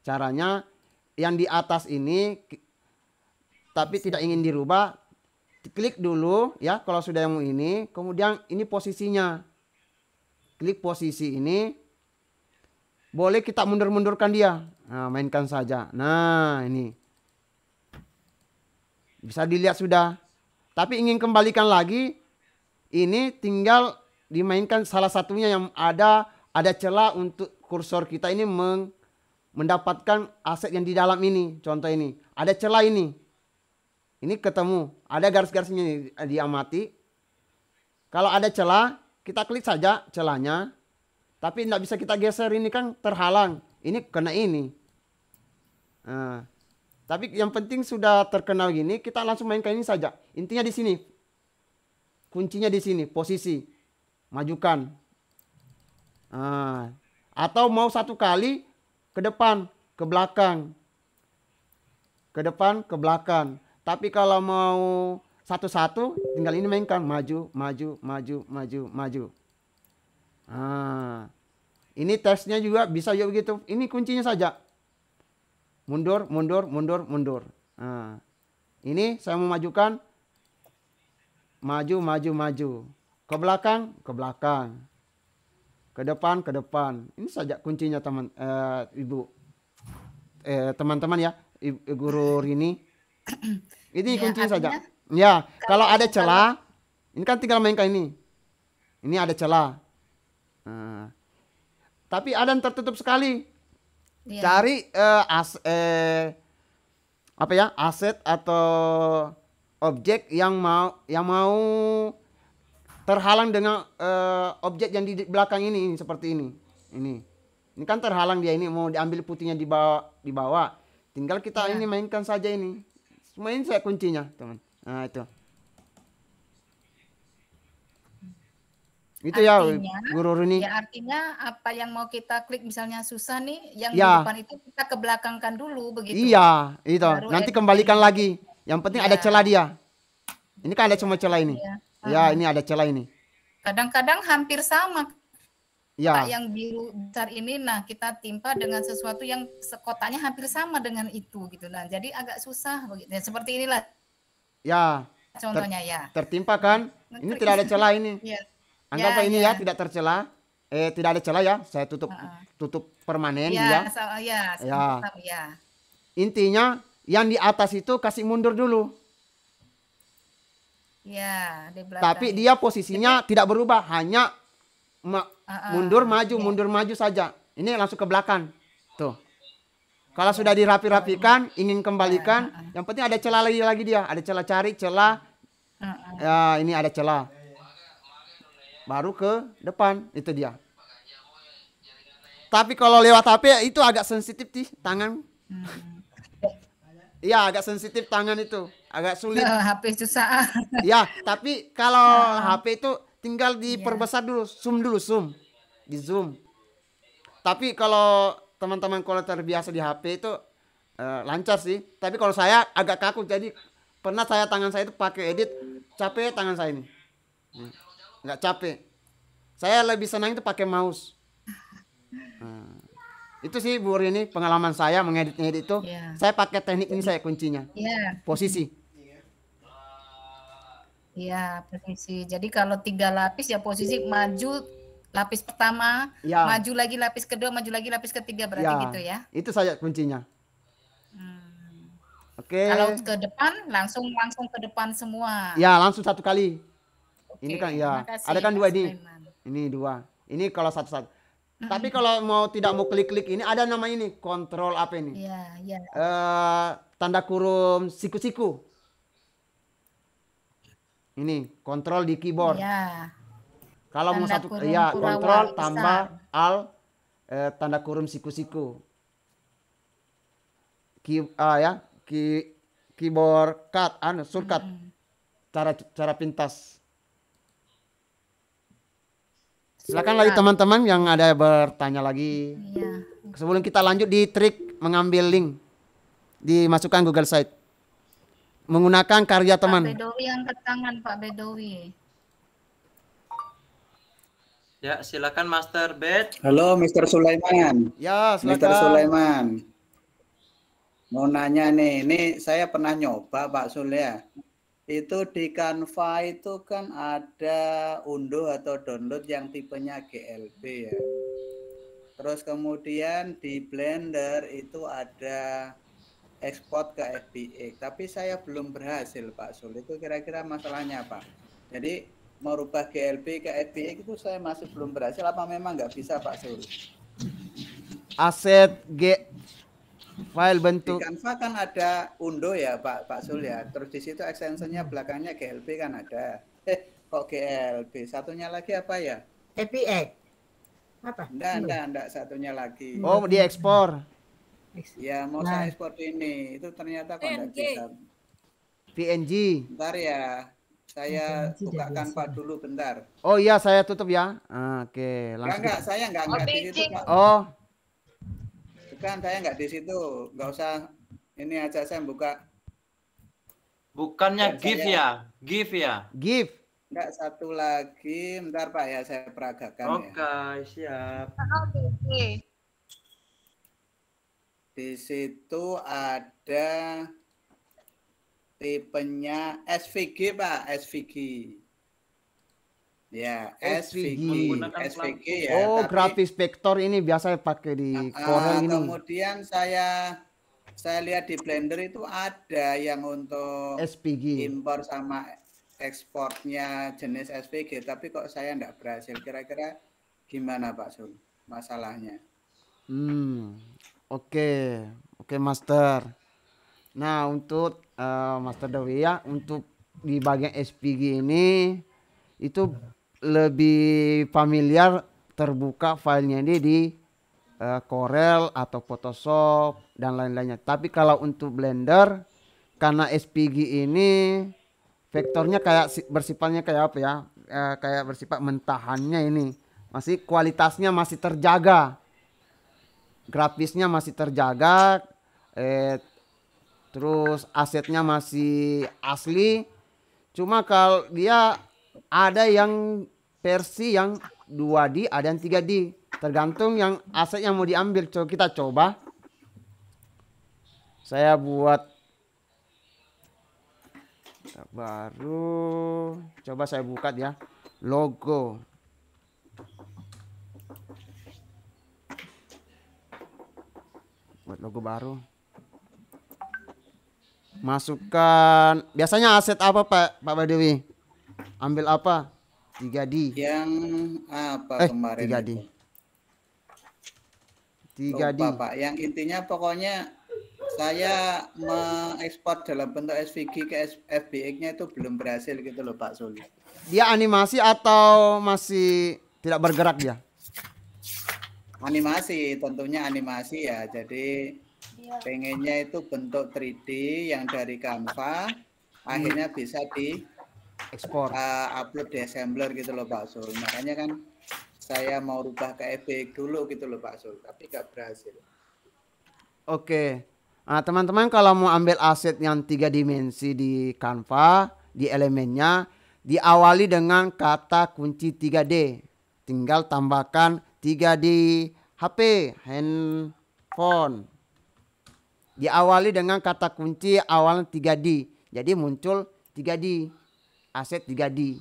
Speaker 4: Caranya yang di atas ini tapi tidak ingin dirubah, klik dulu ya kalau sudah yang ini, kemudian ini posisinya. Klik posisi ini. Boleh kita mundur-mundurkan dia. Nah, mainkan saja. Nah, ini. Bisa dilihat sudah. Tapi ingin kembalikan lagi, ini tinggal dimainkan salah satunya yang ada celah untuk kursor kita ini mendapatkan aset yang di dalam ini. Contoh ini. Ada celah ini. Ini ketemu. Ada garis-garisnya diamati. Kalau ada celah, kita klik saja celahnya. Tapi tidak bisa kita geser, ini kan terhalang. Ini kena ini. Nah, tapi yang penting sudah terkenal gini, kita langsung mainkan ini saja. Intinya di sini. Kuncinya di sini, posisi. Majukan. Nah, atau mau satu kali ke depan, ke belakang. Ke depan, ke belakang. Tapi kalau mau satu-satu, tinggal ini mainkan. Maju, maju, maju, maju, maju. Ini tesnya juga bisa juga begitu. Ini kuncinya saja. Mundur, mundur, mundur, mundur. Ini saya mau majukan. Maju, maju, maju. Ke belakang, ke belakang. Ke depan, ke depan. Ini saja kuncinya Ibu. Teman-teman ya, Guru Rini. Ini kuncinya saja. Ya, kalau ada celah, ini kan tinggal mainkan ini. Ini ada celah. Tapi ada yang tertutup sekali. Cari aset atau objek yang mau terhalang dengan objek yang di belakang ini seperti ini. Ini kan terhalang dia, ini mau diambil putihnya di bawah. Tinggal kita ini mainkan saja ini Semua ini saya kuncinya, teman. Nah, itu. Itu
Speaker 12: Artinya,
Speaker 4: ya, Guru Runi.
Speaker 12: ya artinya apa yang mau kita klik misalnya susah nih, yang di
Speaker 4: Ya.
Speaker 12: depan itu kita kebelakangkan dulu begitu.
Speaker 4: Iya, itu.
Speaker 12: Baru
Speaker 4: Nanti
Speaker 12: edit
Speaker 4: kembalikan
Speaker 12: ini.
Speaker 4: lagi. Yang penting
Speaker 12: Ya.
Speaker 4: ada celah dia. Ini kan ada cuma celah ini.
Speaker 12: Iya.
Speaker 4: Ya, ini ada celah ini.
Speaker 12: Kadang-kadang hampir sama.
Speaker 4: Ya.
Speaker 12: Kotak yang biru besar ini, nah kita timpa dengan sesuatu yang kotaknya hampir sama dengan itu gitu. Nah, jadi agak susah begitu. Ya, seperti inilah
Speaker 4: Ya.
Speaker 12: contohnya ya.
Speaker 4: Tertimpa kan? Ini tidak ada celah ini.
Speaker 12: Iya.
Speaker 4: Anggap
Speaker 12: Ya,
Speaker 4: ini
Speaker 12: ya.
Speaker 4: ya tidak tercela. Tidak ada celah ya. Saya tutup permanen dia.
Speaker 12: Ya,
Speaker 4: Ya.
Speaker 12: ya.
Speaker 4: Intinya yang di atas itu kasih mundur dulu.
Speaker 12: Ya, di belakang.
Speaker 4: Tapi dia posisinya tidak berubah, hanya mundur maju saja. Ini langsung ke belakang. Tuh. Kalau sudah dirapi-rapikan, ingin kembalikan, yang penting ada celah lagi dia. Ada celah, cari celah. Ya, ini ada celah. Baru ke depan, itu dia. Tapi kalau lewat HP itu agak sensitif sih tangan. Iya, agak sensitif tangan itu, agak sulit.
Speaker 12: HP susah.
Speaker 4: Ya, tapi kalau HP itu tinggal diperbesar dulu, zoom, di zoom. Tapi kalau teman-teman kalau terbiasa di HP itu lancar sih. Tapi kalau saya agak kaku, jadi pernah tangan saya itu pakai edit, capek tangan saya ini. Nggak capek. Saya lebih senang itu pakai mouse. Itu sih Bu Rini pengalaman saya mengedit itu.
Speaker 12: Yeah.
Speaker 4: Saya pakai teknik ini, saya kuncinya.
Speaker 12: Yeah.
Speaker 4: Posisi.
Speaker 12: Iya, posisi. Jadi kalau 3 lapis ya posisi maju lapis pertama,
Speaker 4: Ya.
Speaker 12: maju lagi lapis kedua, maju lagi lapis ketiga berarti gitu ya.
Speaker 4: Itu saja kuncinya. Oke.
Speaker 12: Kalau ke depan langsung ke depan semua.
Speaker 4: Ya, langsung satu kali.
Speaker 12: Oke,
Speaker 4: Ini kan ya.
Speaker 12: makasih,
Speaker 4: Ada kan
Speaker 12: Pak
Speaker 4: 2 ini.
Speaker 12: Sulaiman.
Speaker 4: Ini 2. Ini kalau satu-satu. Tapi kalau tidak mau klik-klik ini ada nama ini, kontrol apa ini?
Speaker 12: Iya, iya.
Speaker 4: Tanda kurung siku-siku. Ini kontrol di keyboard.
Speaker 12: Iya.
Speaker 4: Kalau mau
Speaker 12: Tanda
Speaker 4: satu
Speaker 12: kurung
Speaker 4: ya
Speaker 12: kurawal
Speaker 4: kontrol
Speaker 12: besar.
Speaker 4: tambah tanda kurung siku-siku. Keyboard cut shortcut. Cara pintas. Silakan lagi teman-teman yang ada bertanya lagi.
Speaker 12: Iya.
Speaker 4: Sebelum kita lanjut di trik mengambil link, dimasukkan Google Site menggunakan karya teman.
Speaker 12: Pak Bedowi angkat tangan, Pak Bedowi.
Speaker 1: Ya, silakan Master Bed.
Speaker 8: Halo, Mr. Sulaiman.
Speaker 4: Ya, silakan.
Speaker 8: Mr. Sulaiman. Mau nanya nih, ini saya pernah nyoba Pak Sul ya. Itu di Canva itu kan ada unduh atau download yang tipenya GLB ya. Terus kemudian di Blender itu ada ekspor ke FBX. Tapi saya belum berhasil Pak Sul. Itu kira-kira masalahnya apa? Jadi merubah GLB ke FBX itu saya masih belum berhasil. Apa memang nggak bisa Pak Sul?
Speaker 4: Aset file
Speaker 8: Di
Speaker 4: bentuk.
Speaker 8: Canva kan ada undo ya Pak Sul ya. Terus di situ extensionnya belakangnya GLB kan ada. Kok GLB? Satunya lagi apa ya?
Speaker 11: FBX. Apa?
Speaker 8: Enggak, satunya lagi.
Speaker 4: Oh, diekspor.
Speaker 8: Ya, mau saya ekspor ini. Itu ternyata kok nggak bisa.
Speaker 4: PNG.
Speaker 8: Bentar ya. Saya buka Canva dulu bentar.
Speaker 4: Oh iya, saya tutup ya. Oke, langsung.
Speaker 8: Enggak, saya enggak di situ, Pak.
Speaker 4: Oh,
Speaker 8: Bukan, saya enggak di situ. Enggak usah. Ini aja saya buka.
Speaker 1: Bukannya
Speaker 8: Dan
Speaker 1: GIF
Speaker 8: saya-
Speaker 1: ya? GIF ya?
Speaker 4: GIF.
Speaker 8: Enggak, satu lagi. Bentar Pak ya, saya peragakan ya.
Speaker 1: Oke, siap.
Speaker 8: Di situ ada tipenya SVG Pak, SVG. Ya, SVG. SVG ya.
Speaker 4: Oh,
Speaker 8: tapi-
Speaker 4: grafis vektor ini biasa pakai di Corel ini.
Speaker 8: Kemudian saya lihat di Blender itu ada yang untuk
Speaker 4: SVG.
Speaker 8: impor sama ekspornya jenis SVG, tapi kok saya enggak berhasil. Kira-kira gimana Pak Sul masalahnya?
Speaker 4: Oke, Master. Nah, untuk Master Dewi ya, untuk di bagian SVG ini itu lebih familiar terbuka filenya ini di Corel atau Photoshop dan lain-lainnya. Tapi kalau untuk Blender karena SPG ini vektornya kayak bersifatnya kayak apa ya? Kayak bersifat mentahannya ini. Masih kualitasnya masih terjaga. Grafisnya masih terjaga. Terus asetnya masih asli. Cuma kalau dia ada yang versi yang 2D, ada yang 3D. Tergantung yang aset yang mau diambil. Coba kita coba. Saya buat baru. Coba saya buka ya. Logo. Buat logo baru. Masukkan. Biasanya aset apa Pak Badawi? Ambil apa? 3D.
Speaker 8: Yang apa kemarin?
Speaker 4: 3D. 3D.
Speaker 8: Lupa, Pak. Yang intinya pokoknya saya mengekspor dalam bentuk SVG ke FBX-nya itu belum berhasil gitu loh Pak Suli.
Speaker 4: Dia animasi atau masih tidak bergerak dia?
Speaker 8: Animasi, tentunya animasi ya. Jadi pengennya itu bentuk 3D yang dari Canva akhirnya bisa di
Speaker 4: ekspor,
Speaker 8: upload di assembler gitu loh Pak Sul. Makanya kan saya mau rubah ke FBX dulu gitu loh Pak Sul, tapi nggak berhasil.
Speaker 4: Oke. Nah, teman-teman kalau mau ambil aset yang 3 dimensi di Canva, di elemennya, diawali dengan kata kunci 3D. Tinggal tambahkan 3D HP, handphone. Diawali dengan kata kunci awal 3D. Jadi muncul 3D, aset 3D.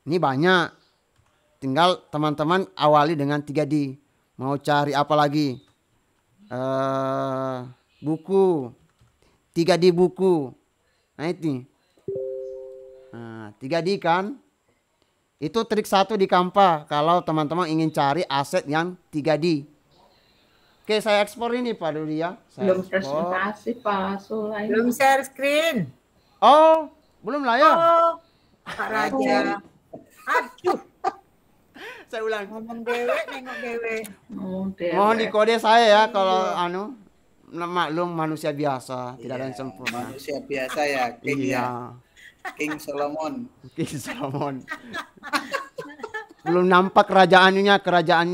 Speaker 4: Ini banyak. Tinggal teman-teman awali dengan 3D. Mau cari apa lagi? Buku, 3D buku. Nah ini 3D kan. Itu trik satu di Canva kalau teman-teman ingin cari aset yang 3D. Oke, saya ekspor ini Pak Dudi ya.
Speaker 13: Belum presentasi Pak Sulaiman.
Speaker 11: Belum share screen.
Speaker 4: Oh, belum lah ya.
Speaker 11: Oh, Pak Raja. Aduh.
Speaker 4: Saya ulang.
Speaker 11: Ngomong dewe, nengok dewe.
Speaker 4: Mohon dikode saya ya kalau maklum manusia biasa, tidak ada yang sempurna.
Speaker 8: Manusia biasa ya, King ya. King Solomon.
Speaker 4: King Solomon. Belum nampak kerajaannya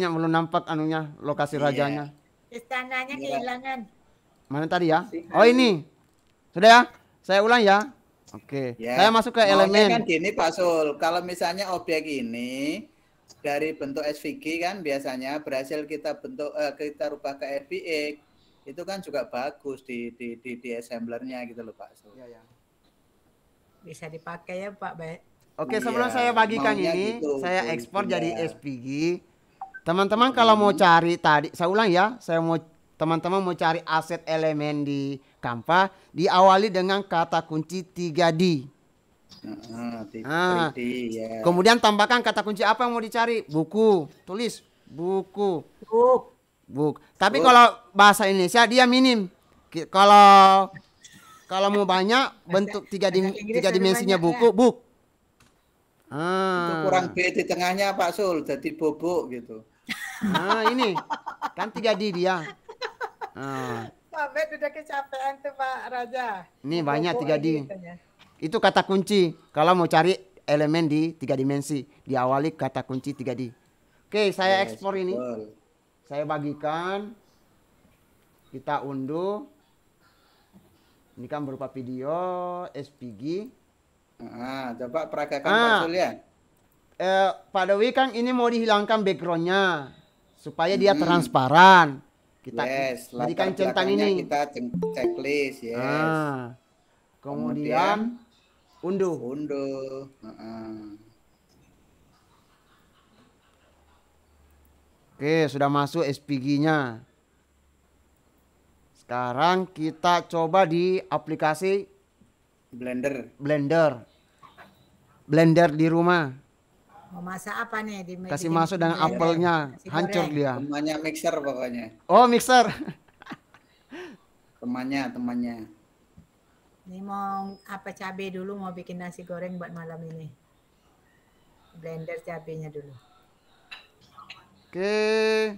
Speaker 4: belum nampak lokasi rajanya.
Speaker 11: Istananya kehilangan.
Speaker 4: Mana tadi ya? Oh ini. Sudah ya? Saya ulang ya. Oke.
Speaker 8: Ya.
Speaker 4: Saya masuk ke elemen.
Speaker 8: Kan gini Pak Sul, kalau misalnya objek ini dari bentuk SVG kan biasanya berhasil kita kita rubah ke FBX, itu kan juga bagus di assemblernya gitu loh Pak Sul.
Speaker 4: Ya.
Speaker 11: Bisa dipakai ya Pak Baik.
Speaker 4: Oke, sebelum saya bagikan ini, gitu, saya ekspor jadi SVG. Teman-teman kalau mau cari tadi, saya ulang ya, teman-teman mau cari aset elemen di Canva, diawali dengan kata kunci 3D.
Speaker 8: 3D, ya.
Speaker 4: Kemudian tambahkan kata kunci apa yang mau dicari? Buku, tulis buku. Book. Tapi kalau bahasa Indonesia dia minim. Kalau mau banyak bentuk tiga dimensinya buku, book.
Speaker 8: Itu kurang B di tengahnya Pak Sul, jadi bobok gitu.
Speaker 4: Nah ini kan 3D dia.
Speaker 11: Pak Bet udah kecapean tuh Pak Raja.
Speaker 4: Ini banyak 3D. Itu kata kunci kalau mau cari elemen di 3 dimensi. Diawali kata kunci 3D. Oke, saya ekspor ini. Saya bagikan. Kita unduh. Ini kan berupa video SVG.
Speaker 8: Coba peragakan Pak Sul ya.
Speaker 4: Pak Dewi kan ini mau dihilangkan backgroundnya supaya dia transparan. Kita berikan centang ini.
Speaker 8: Kita checklist,
Speaker 4: kemudian unduh. Oke, sudah masuk SVG-nya. Sekarang kita coba di aplikasi Blender di rumah.
Speaker 11: Mau masak apa nih?
Speaker 4: Kasih masuk dengan apelnya, hancur dia.
Speaker 8: Temannya mixer pokoknya.
Speaker 4: Oh, mixer.
Speaker 8: temannya.
Speaker 11: Ini mau apa cabai dulu, mau bikin nasi goreng buat malam ini. Blender cabenya dulu.
Speaker 4: Oke.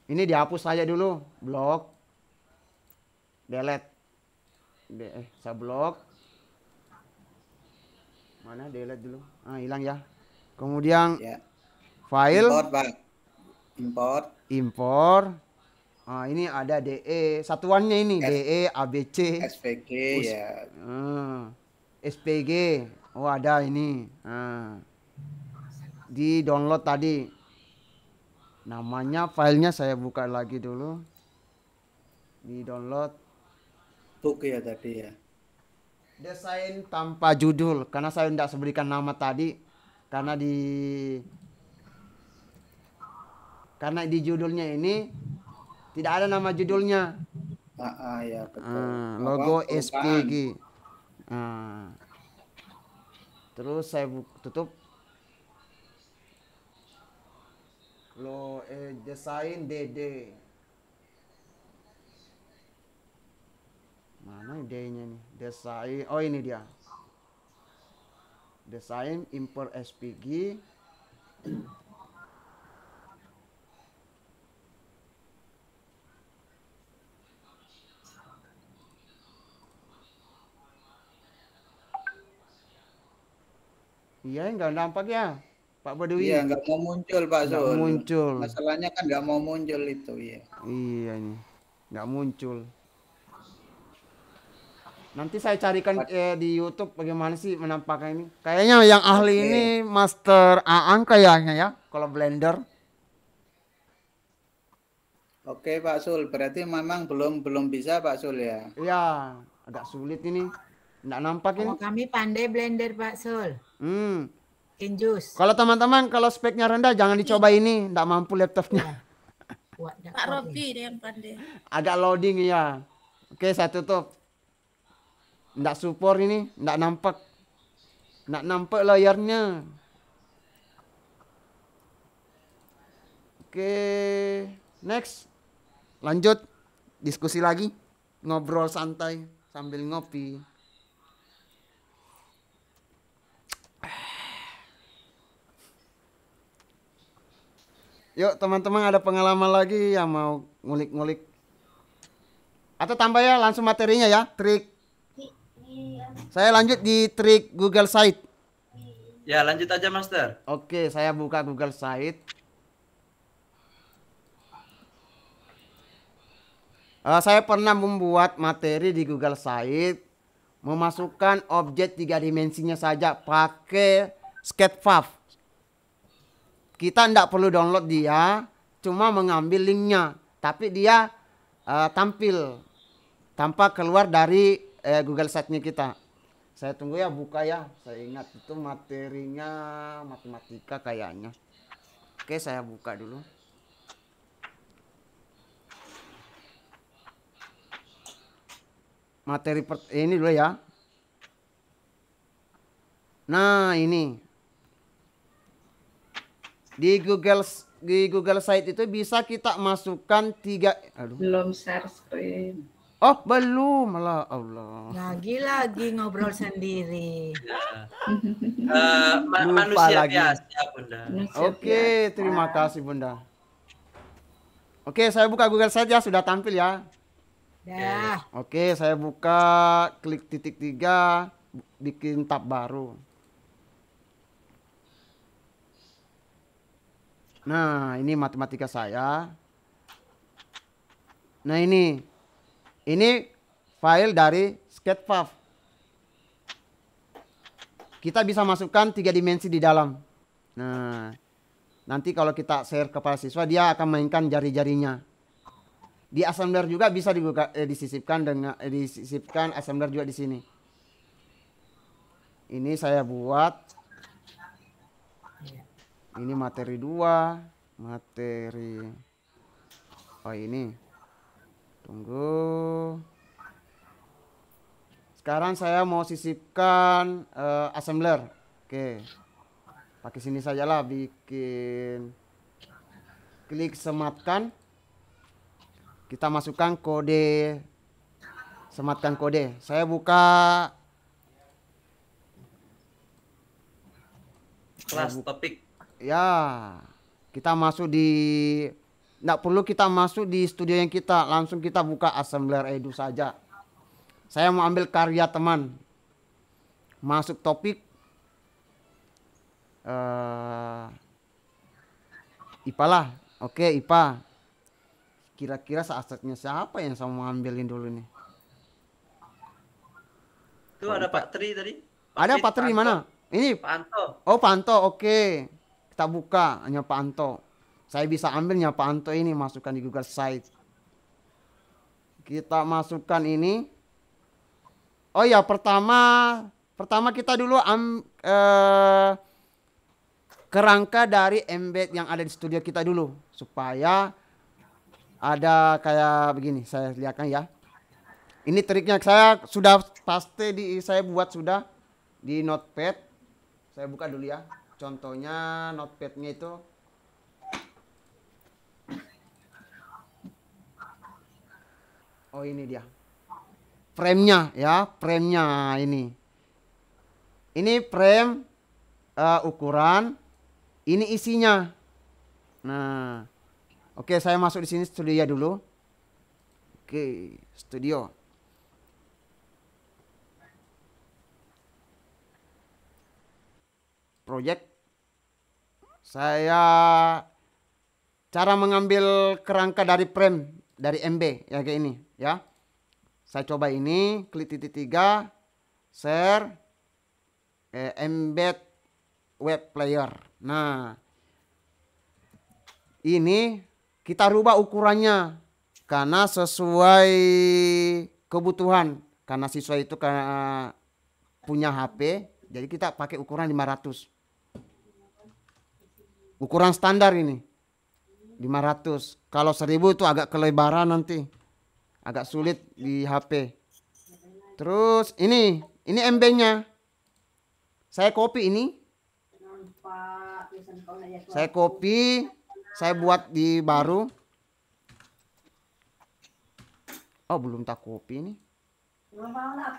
Speaker 4: Ini dihapus saja dulu, blok. Delete. saya blok. Mana delete dulu. Hilang ya. Kemudian file
Speaker 8: import, Pak.
Speaker 4: Import. Ini ada DE satuannya ini DE ABC
Speaker 8: SPG ya.
Speaker 4: SPG. Oh, ada ini. Di download tadi. Namanya filenya saya buka lagi dulu. Di download.
Speaker 8: Book ya tadi ya.
Speaker 4: Desain tanpa judul karena saya tidak seberikan nama tadi karena di judulnya ini tidak ada nama judulnya.
Speaker 8: Ya betul.
Speaker 4: Logo SPG. Terus saya tutup. Desain DD. Mana D-nya nih? Desain. Oh, ini dia. Desain import SPG. Iya, enggak nampak ya, Pak Badui.
Speaker 8: Iya, enggak mau muncul, Pak Zul.
Speaker 4: Enggak muncul.
Speaker 8: Masalahnya kan enggak mau muncul itu, ya.
Speaker 4: Iya ini, enggak muncul. Nanti saya carikan di YouTube bagaimana sih menampakkan ini. Kayaknya yang ahli ini Master Aang kayaknya ya, kalau Blender.
Speaker 8: Oke, Pak Sul, berarti memang belum bisa, Pak Sul ya.
Speaker 4: Iya, agak sulit ini. Enggak nampak ini.
Speaker 11: Kami pandai Blender, Pak Sul. Injus.
Speaker 4: Kalau teman-teman kalau speknya rendah jangan dicoba ini, enggak mampu laptopnya.
Speaker 7: Pak Robi dia yang pandai.
Speaker 4: Agak loading ya. Oke, saya tutup. Enggak support ini, enggak nampak. Enggak nampak layarnya. Oke, next. Lanjut diskusi lagi. Ngobrol santai sambil ngopi. Yuk teman-teman, ada pengalaman lagi yang mau ngulik-ngulik? Atau tambah ya langsung materinya ya, trik. Saya lanjut di trik Google Site.
Speaker 1: Ya lanjut aja Master.
Speaker 4: Oke, saya buka Google Site. Saya pernah membuat materi di Google Site. Memasukkan objek 3 dimensinya saja pakai Sketchfab. Kita tidak perlu download dia, cuma mengambil linknya, tapi dia tampil tanpa keluar dari Google Site-nya kita. Saya tunggu ya, buka ya. Saya ingat itu materinya matematika kayaknya. Oke, saya buka dulu. Materi ini dulu ya. Nah, ini. Di Google Site itu bisa kita masukkan 3.
Speaker 13: Belum share screen.
Speaker 4: Oh, belum. Allah.
Speaker 11: Lagi ngobrol sendiri.
Speaker 1: Manusia biasa, Bunda.
Speaker 4: Oke, terima kasih, Bunda. Oke, saya buka Google Site ya, sudah tampil ya.
Speaker 11: Ya.
Speaker 4: Oke, saya buka, klik titik 3, bikin tab baru. Nah, ini matematika saya. Nah, ini file dari Sketchfab. Kita bisa masukkan 3 dimensi di dalam. Nah, nanti kalau kita share kepada siswa, dia akan mainkan jari-jarinya. Di assembler juga bisa disisipkan dengan disisipkan assembler juga di sini. Ini saya buat. Ini materi 2, materi. Oh, ini. Tunggu. Sekarang saya mau sisipkan assembler. Oke. Pakai sini sajalah, bikin. Klik sematkan. Kita masukkan kode. Sematkan kode. Saya buka
Speaker 1: kelas topik.
Speaker 4: Ya, kita masuk nggak perlu kita masuk di studio yang kita, langsung kita buka Assembler Edu saja. Saya mau ambil karya teman. Masuk topik IPA lah. Oke, IPA. Kira-kira subjeknya siapa yang saya mau ambilin dulu nih?
Speaker 1: Itu ada Pak Tri tadi.
Speaker 4: Ada Pak Tri mana? Ini
Speaker 1: Pak Anto.
Speaker 4: Oh, Pak Anto. Oke. Kita buka hanya Pak Anto. Saya bisa ambilnya Pak Anto ini, masukkan di Google Site. Kita masukkan ini. Oh ya, pertama kita dulu kerangka dari embed yang ada di studio kita dulu, supaya ada kayak begini. Saya lihatkan ya. Ini triknya, saya sudah pasti saya buat sudah di Notepad. Saya buka dulu ya. Contohnya Notepad-nya itu. Oh, ini dia. Frame-nya ya, frame-nya ini. Ini frame ukuran, ini isinya. Nah, oke, saya masuk di sini studio ya dulu. Oke, studio. Project. Saya cara mengambil kerangka dari frame dari MB ya kayak ini ya. Saya coba ini, klik titik 3, share, embed web player. Nah, ini kita rubah ukurannya karena sesuai kebutuhan. Karena siswa itu karena punya HP, jadi kita pakai ukuran 500. Ukuran standar ini 500. Kalau 1000 itu agak kelebaran nanti. Agak sulit di HP. Terus ini MB-nya. Saya copy ini. Saya copy, saya buat di baru. Oh, belum tak copy ini.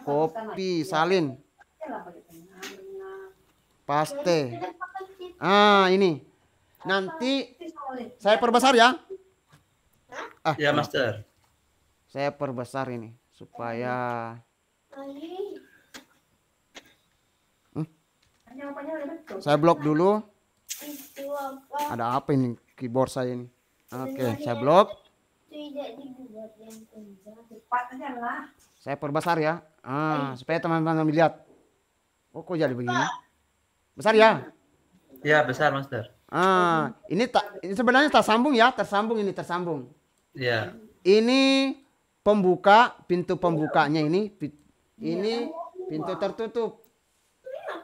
Speaker 4: Copy, salin. Paste. Ini. Nanti saya perbesar ya.
Speaker 1: Ya, Master.
Speaker 4: Saya perbesar ini supaya saya blok dulu. Ada apa ini keyboard saya ini? Oke, saya blok. Saya perbesar ya. Supaya teman-teman lihat. Oh, kok jadi begini? Besar ya?
Speaker 1: Ya, besar, Master.
Speaker 4: Ini sebenarnya tersambung ya, tersambung.
Speaker 1: Ya.
Speaker 4: Ini pembuka, pintu pembukanya ini pintu tertutup.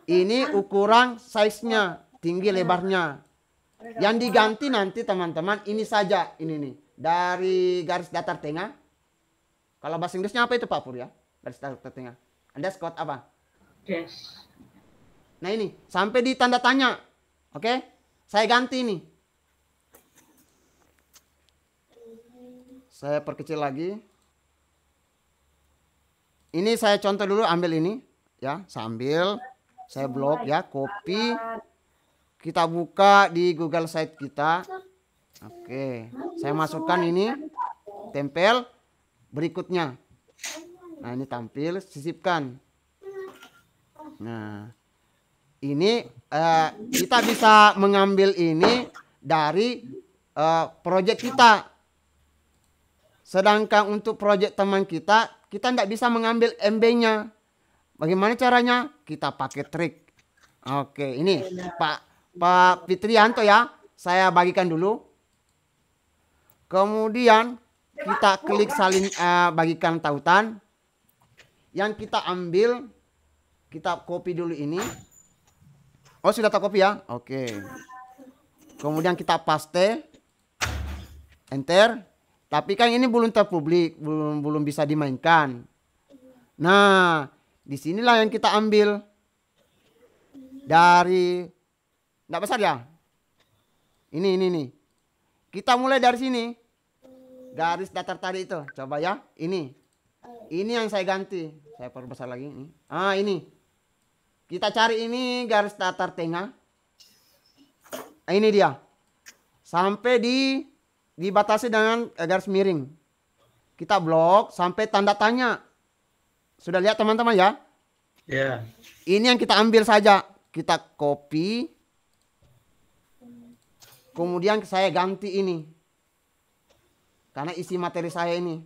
Speaker 4: Ini ukuran size-nya, tinggi lebarnya. Yang diganti nanti teman-teman ini saja, ini nih, dari garis datar tengah. Kalau bahasa Inggrisnya apa itu Pak Pur ya? Garis datar tengah. Underscore apa?
Speaker 13: Dash.
Speaker 4: Nah ini, sampai di tanda tanya. Oke? Saya ganti ini. Saya perkecil lagi. Ini saya contoh dulu, ambil ini ya, sambil saya blok ya, copy. Kita buka di Google Site kita. Oke, saya masukkan ini, tempel berikutnya. Nah, ini tampil, sisipkan. Nah, ini kita bisa mengambil ini dari proyek kita. Sedangkan untuk proyek teman kita tidak bisa mengambil MB-nya. Bagaimana caranya? Kita pakai trik. Oke, ini Pak Fitrianto ya. Saya bagikan dulu. Kemudian kita klik salin bagikan tautan. Yang kita ambil, kita copy dulu ini. Oh, sudah tak copy ya? Oke. Kemudian kita paste. Enter. Tapi kan ini belum terpublik, belum bisa dimainkan. Nah, disinilah yang kita ambil dari, enggak besar ya? Ini nih. Kita mulai dari sini, garis datar tadi itu. Coba ya, ini yang saya ganti. Saya perbesar lagi ini. Ini. Kita cari ini garis datar tengah. Ini dia. Sampai dibatasi dengan garis miring. Kita blok sampai tanda tanya. Sudah lihat teman-teman ya?
Speaker 1: Ya.
Speaker 4: Ini yang kita ambil saja. Kita copy. Kemudian saya ganti ini. Karena isi materi saya ini.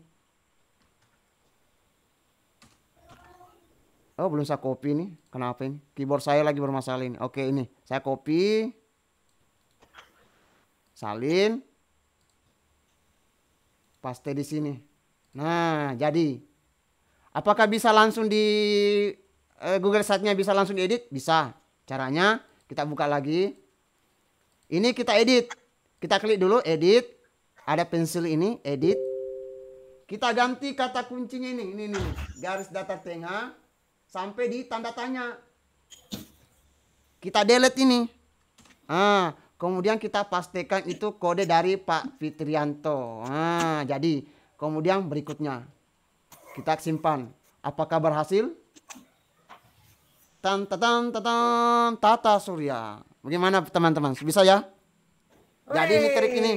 Speaker 4: Oh, belum saya copy ini. Kenapa ini? Keyboard saya lagi bermasalah ini. Oke, ini. Saya copy. Salin. Paste di sini. Nah, jadi. Apakah bisa langsung di Google Site-nya bisa langsung diedit? Bisa. Caranya kita buka lagi. Ini kita edit. Kita klik dulu edit. Ada pensil ini, edit. Kita ganti kata kuncinya ini. Garis datar tengah sampai di tanda tanya. Kita delete ini. Kemudian kita pastikan itu kode dari Pak Fitrianto. Jadi kemudian berikutnya kita simpan. Apakah berhasil? Tata Surya. Bagaimana teman-teman? Bisa ya? Jadi ini trik ini.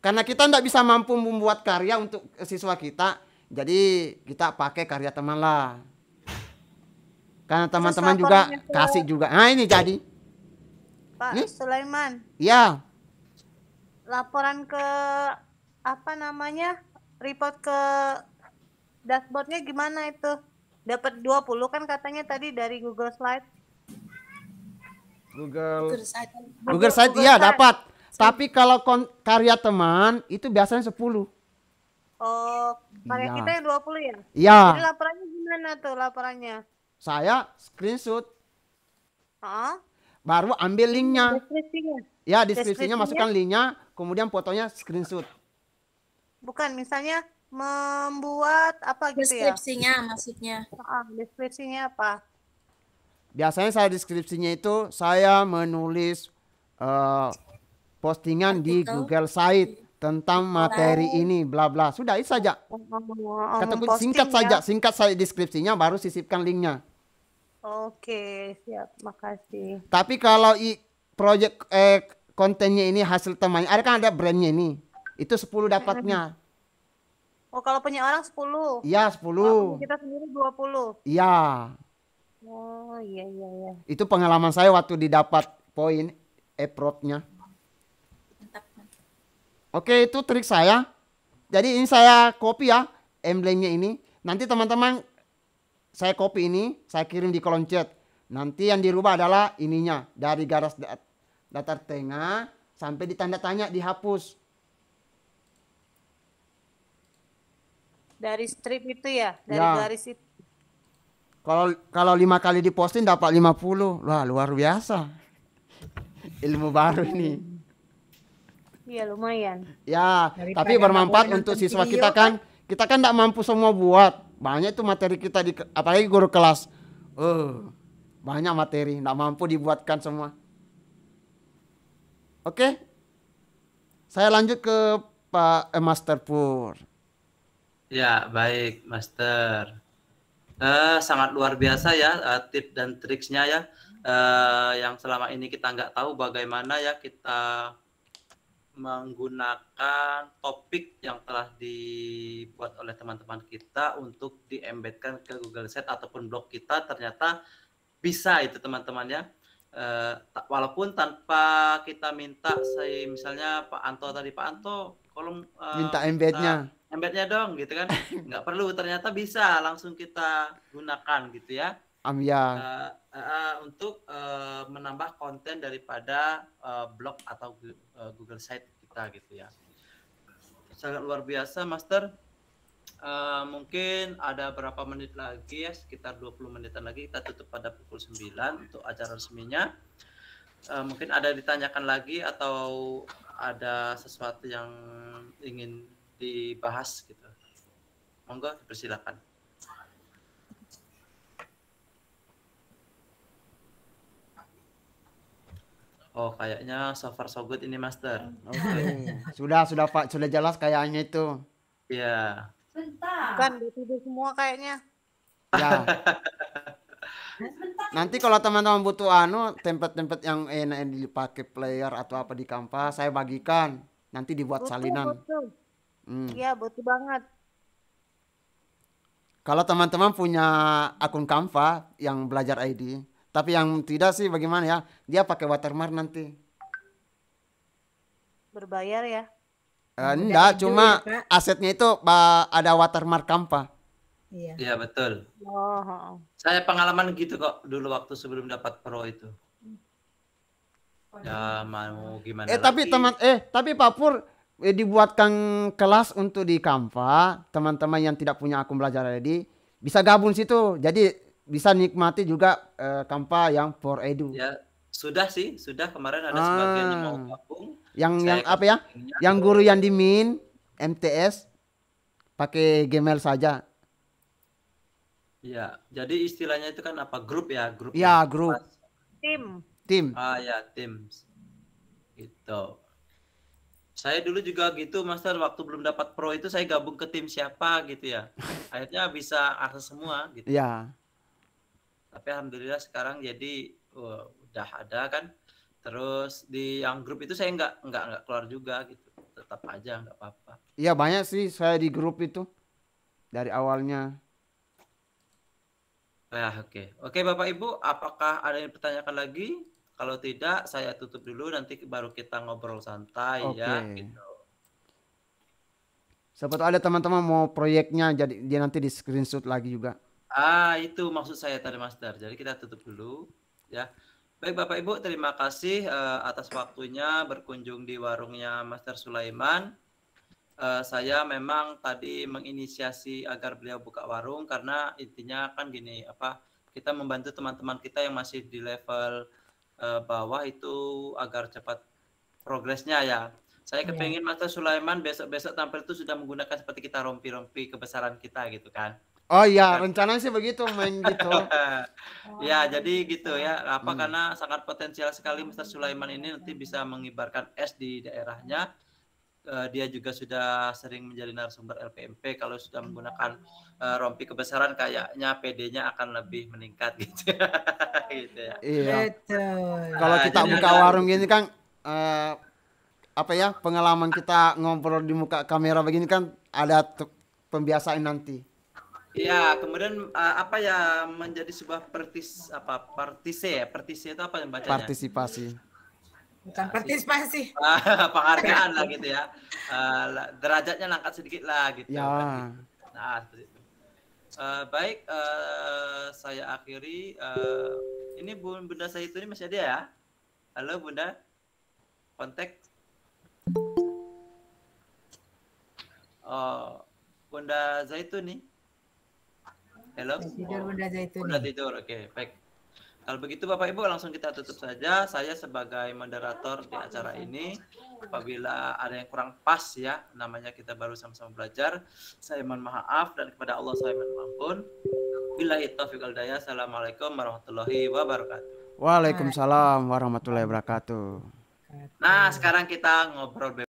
Speaker 4: Karena kita tidak bisa mampu membuat karya untuk siswa kita. Jadi kita pakai karya teman lah. Karena teman-teman juga kasih juga. Nah ini jadi.
Speaker 5: Pak Sulaiman.
Speaker 4: Ya.
Speaker 5: Laporan ke apa namanya? Report ke dashboardnya gimana itu? Dapat 20 kan katanya tadi dari Google Slide.
Speaker 4: Google Site iya dapat. Tapi kalau karya teman itu biasanya 10.
Speaker 5: Oh, karya
Speaker 4: Iya.
Speaker 5: kita yang 20 ya?
Speaker 4: Iya.
Speaker 5: Jadi laporannya gimana tuh laporannya?
Speaker 4: Saya screenshot.
Speaker 5: Hah?
Speaker 4: Baru ambil linknya.
Speaker 5: Deskripsinya.
Speaker 4: Ya, deskripsinya masukkan linknya, kemudian fotonya screenshot.
Speaker 5: Bukan, misalnya membuat apa gitu ya?
Speaker 7: Deskripsinya maksudnya.
Speaker 5: Deskripsinya apa?
Speaker 4: Biasanya saya deskripsinya itu saya menulis postingan di Google Site tentang materi ini bla bla. Sudah itu saja. Kata kunci singkat saja deskripsinya baru sisipkan linknya.
Speaker 5: Oke, siap. Makasih.
Speaker 4: Tapi kalau project kontennya ini hasil temannya, ada kan ada brandnya ini. Itu 10 dapatnya.
Speaker 5: Oh, kalau punya orang 10.
Speaker 4: Iya, 10.
Speaker 5: Kita sendiri 20.
Speaker 4: Iya.
Speaker 5: Oh, iya.
Speaker 4: Itu pengalaman saya waktu didapat poin approve-nya. Oke, itu trik saya. Jadi ini saya copy ya emblemnya ini. Nanti teman-teman saya copy ini, saya kirim di kolom chat. Nanti yang dirubah adalah ininya dari garis datar tengah sampai di tanda tanya dihapus.
Speaker 5: Dari strip itu ya, dari
Speaker 4: Ya.
Speaker 5: garis itu.
Speaker 4: Kalau 5 kali diposting dapat 50. Wah, luar biasa. Ilmu baru ini.
Speaker 5: Iya, lumayan.
Speaker 4: Ya,
Speaker 5: Daripada
Speaker 4: tapi bermanfaat
Speaker 5: nggak boleh
Speaker 4: untuk
Speaker 5: nonton
Speaker 4: siswa
Speaker 5: video
Speaker 4: kita kan. Kita kan tidak mampu semua buat. Banyak itu materi kita apalagi guru kelas. Banyak materi, tidak mampu dibuatkan semua. Oke. Saya lanjut ke Pak Master Pur.
Speaker 1: Ya, baik, Master. Sangat luar biasa ya tips dan triksnya ya. Yang selama ini kita nggak tahu bagaimana ya kita menggunakan topik yang telah dibuat oleh teman-teman kita untuk di-embedkan ke Google Site ataupun blog kita, ternyata bisa itu teman-teman ya. Walaupun tanpa kita minta, misalnya Pak Anto, kolom
Speaker 4: Minta embednya.
Speaker 1: embednya dong gitu kan, nggak perlu, ternyata bisa langsung kita gunakan gitu ya. Untuk menambah konten daripada blog atau Google Site kita gitu ya. Sangat luar biasa, Master. Mungkin ada berapa menit lagi ya, sekitar 20 menitan lagi kita tutup pada pukul 9 untuk acara resminya. Mungkin ada ditanyakan lagi atau ada sesuatu yang ingin dibahas gitu. Monggo, persilakan. Oh, kayaknya so far so good ini, Master.
Speaker 4: Sudah Pak, sudah jelas kayaknya itu.
Speaker 1: Iya.
Speaker 5: Kan udah tidur semua kayaknya.
Speaker 4: Ya. Nanti kalau teman-teman butuh template-template yang enak dipakai player atau apa di Canva, saya bagikan. Nanti dibuat salinan.
Speaker 5: Iya, butuh banget.
Speaker 4: Kalau teman-teman punya akun Canva yang belajar ID, tapi yang tidak sih bagaimana ya? Dia pakai watermark nanti.
Speaker 5: Berbayar ya?
Speaker 4: Enggak, cuma asetnya itu ada watermark Canva.
Speaker 11: Iya.
Speaker 1: Iya betul.
Speaker 5: Oh.
Speaker 1: Saya pengalaman gitu kok dulu waktu sebelum dapat Pro itu. Ya mau gimana
Speaker 4: Tapi Pak Pur dibuatkan kelas untuk di Canva, teman-teman yang tidak punya akun belajar ID bisa gabung situ. Jadi bisa nikmati juga Canva yang for edu.
Speaker 1: Ya, sudah kemarin ada sebagian yang mau gabung.
Speaker 4: Yang apa ya? Yang guru yang di Min MTS pakai Gmail saja.
Speaker 1: Ya, jadi istilahnya itu kan apa? Grup ya, grup.
Speaker 4: Ya, grup.
Speaker 5: Tim.
Speaker 1: Ah ya, tim. Gitu. Saya dulu juga gitu, Master. Waktu belum dapat Pro itu saya gabung ke tim siapa gitu ya. Akhirnya bisa akses semua gitu.
Speaker 4: Iya.
Speaker 1: Tapi alhamdulillah sekarang jadi udah ada kan. Terus di yang grup itu saya nggak keluar juga gitu. Tetap aja nggak apa-apa.
Speaker 4: Iya, banyak sih saya di grup itu dari awalnya.
Speaker 1: Oke Bapak Ibu, apakah ada yang dipertanyakan lagi? Kalau tidak, saya tutup dulu, nanti baru kita ngobrol santai ya. Gitu.
Speaker 4: Siapa tahu ada teman-teman mau proyeknya, jadi dia nanti di screenshot lagi juga.
Speaker 1: Itu maksud saya tadi Master. Jadi kita tutup dulu ya. Baik Bapak Ibu, terima kasih atas waktunya berkunjung di warungnya Master Sulaiman. Saya memang tadi menginisiasi agar beliau buka warung karena intinya kan gini, kita membantu teman-teman kita yang masih di level bawah itu agar cepat progresnya ya. Saya kepengen Master Sulaiman besok-besok tampil itu sudah menggunakan seperti kita rompi-rompi kebesaran kita gitu kan.
Speaker 4: Oh iya, rencananya sih begitu, main gitu.
Speaker 1: Ya, jadi gitu ya. Karena sangat potensial sekali Master Sulaiman ini nanti bisa mengibarkan es di daerahnya. Dia juga sudah sering menjadi narasumber LPMP. Kalau sudah menggunakan rompi kebesaran kayaknya PD-nya akan lebih meningkat gitu. Gitu ya.
Speaker 4: Iya. Kalau kita buka warung gini kan pengalaman kita ngobrol di muka kamera begini kan ada pembiasaan nanti.
Speaker 1: Iya, kemudian menjadi sebuah partise itu apa yang bacanya?
Speaker 4: Partisipasi.
Speaker 11: Bukan partisipasi.
Speaker 1: Penghargaan lah gitu ya. Derajatnya angkat sedikit lah gitu.
Speaker 4: Ya.
Speaker 1: Nah, seperti itu. Baik, saya akhiri. Ini Bunda Zaituni masih ada ya? Halo Bunda, kontak. Bunda Zaituni. Halo.
Speaker 11: Tidur Bunda Zaituni.
Speaker 1: Bunda tidur, oke, baik. Kalau begitu Bapak Ibu langsung kita tutup saja. Saya sebagai moderator di acara ini, apabila ada yang kurang pas ya, namanya kita baru sama-sama belajar, saya mohon maaf dan kepada Allah saya mohon ampun. Billahi taufiq wal hidayah. Assalamualaikum warahmatullahi wabarakatuh.
Speaker 4: Waalaikumsalam warahmatullahi wabarakatuh.
Speaker 1: Nah, sekarang kita ngobrol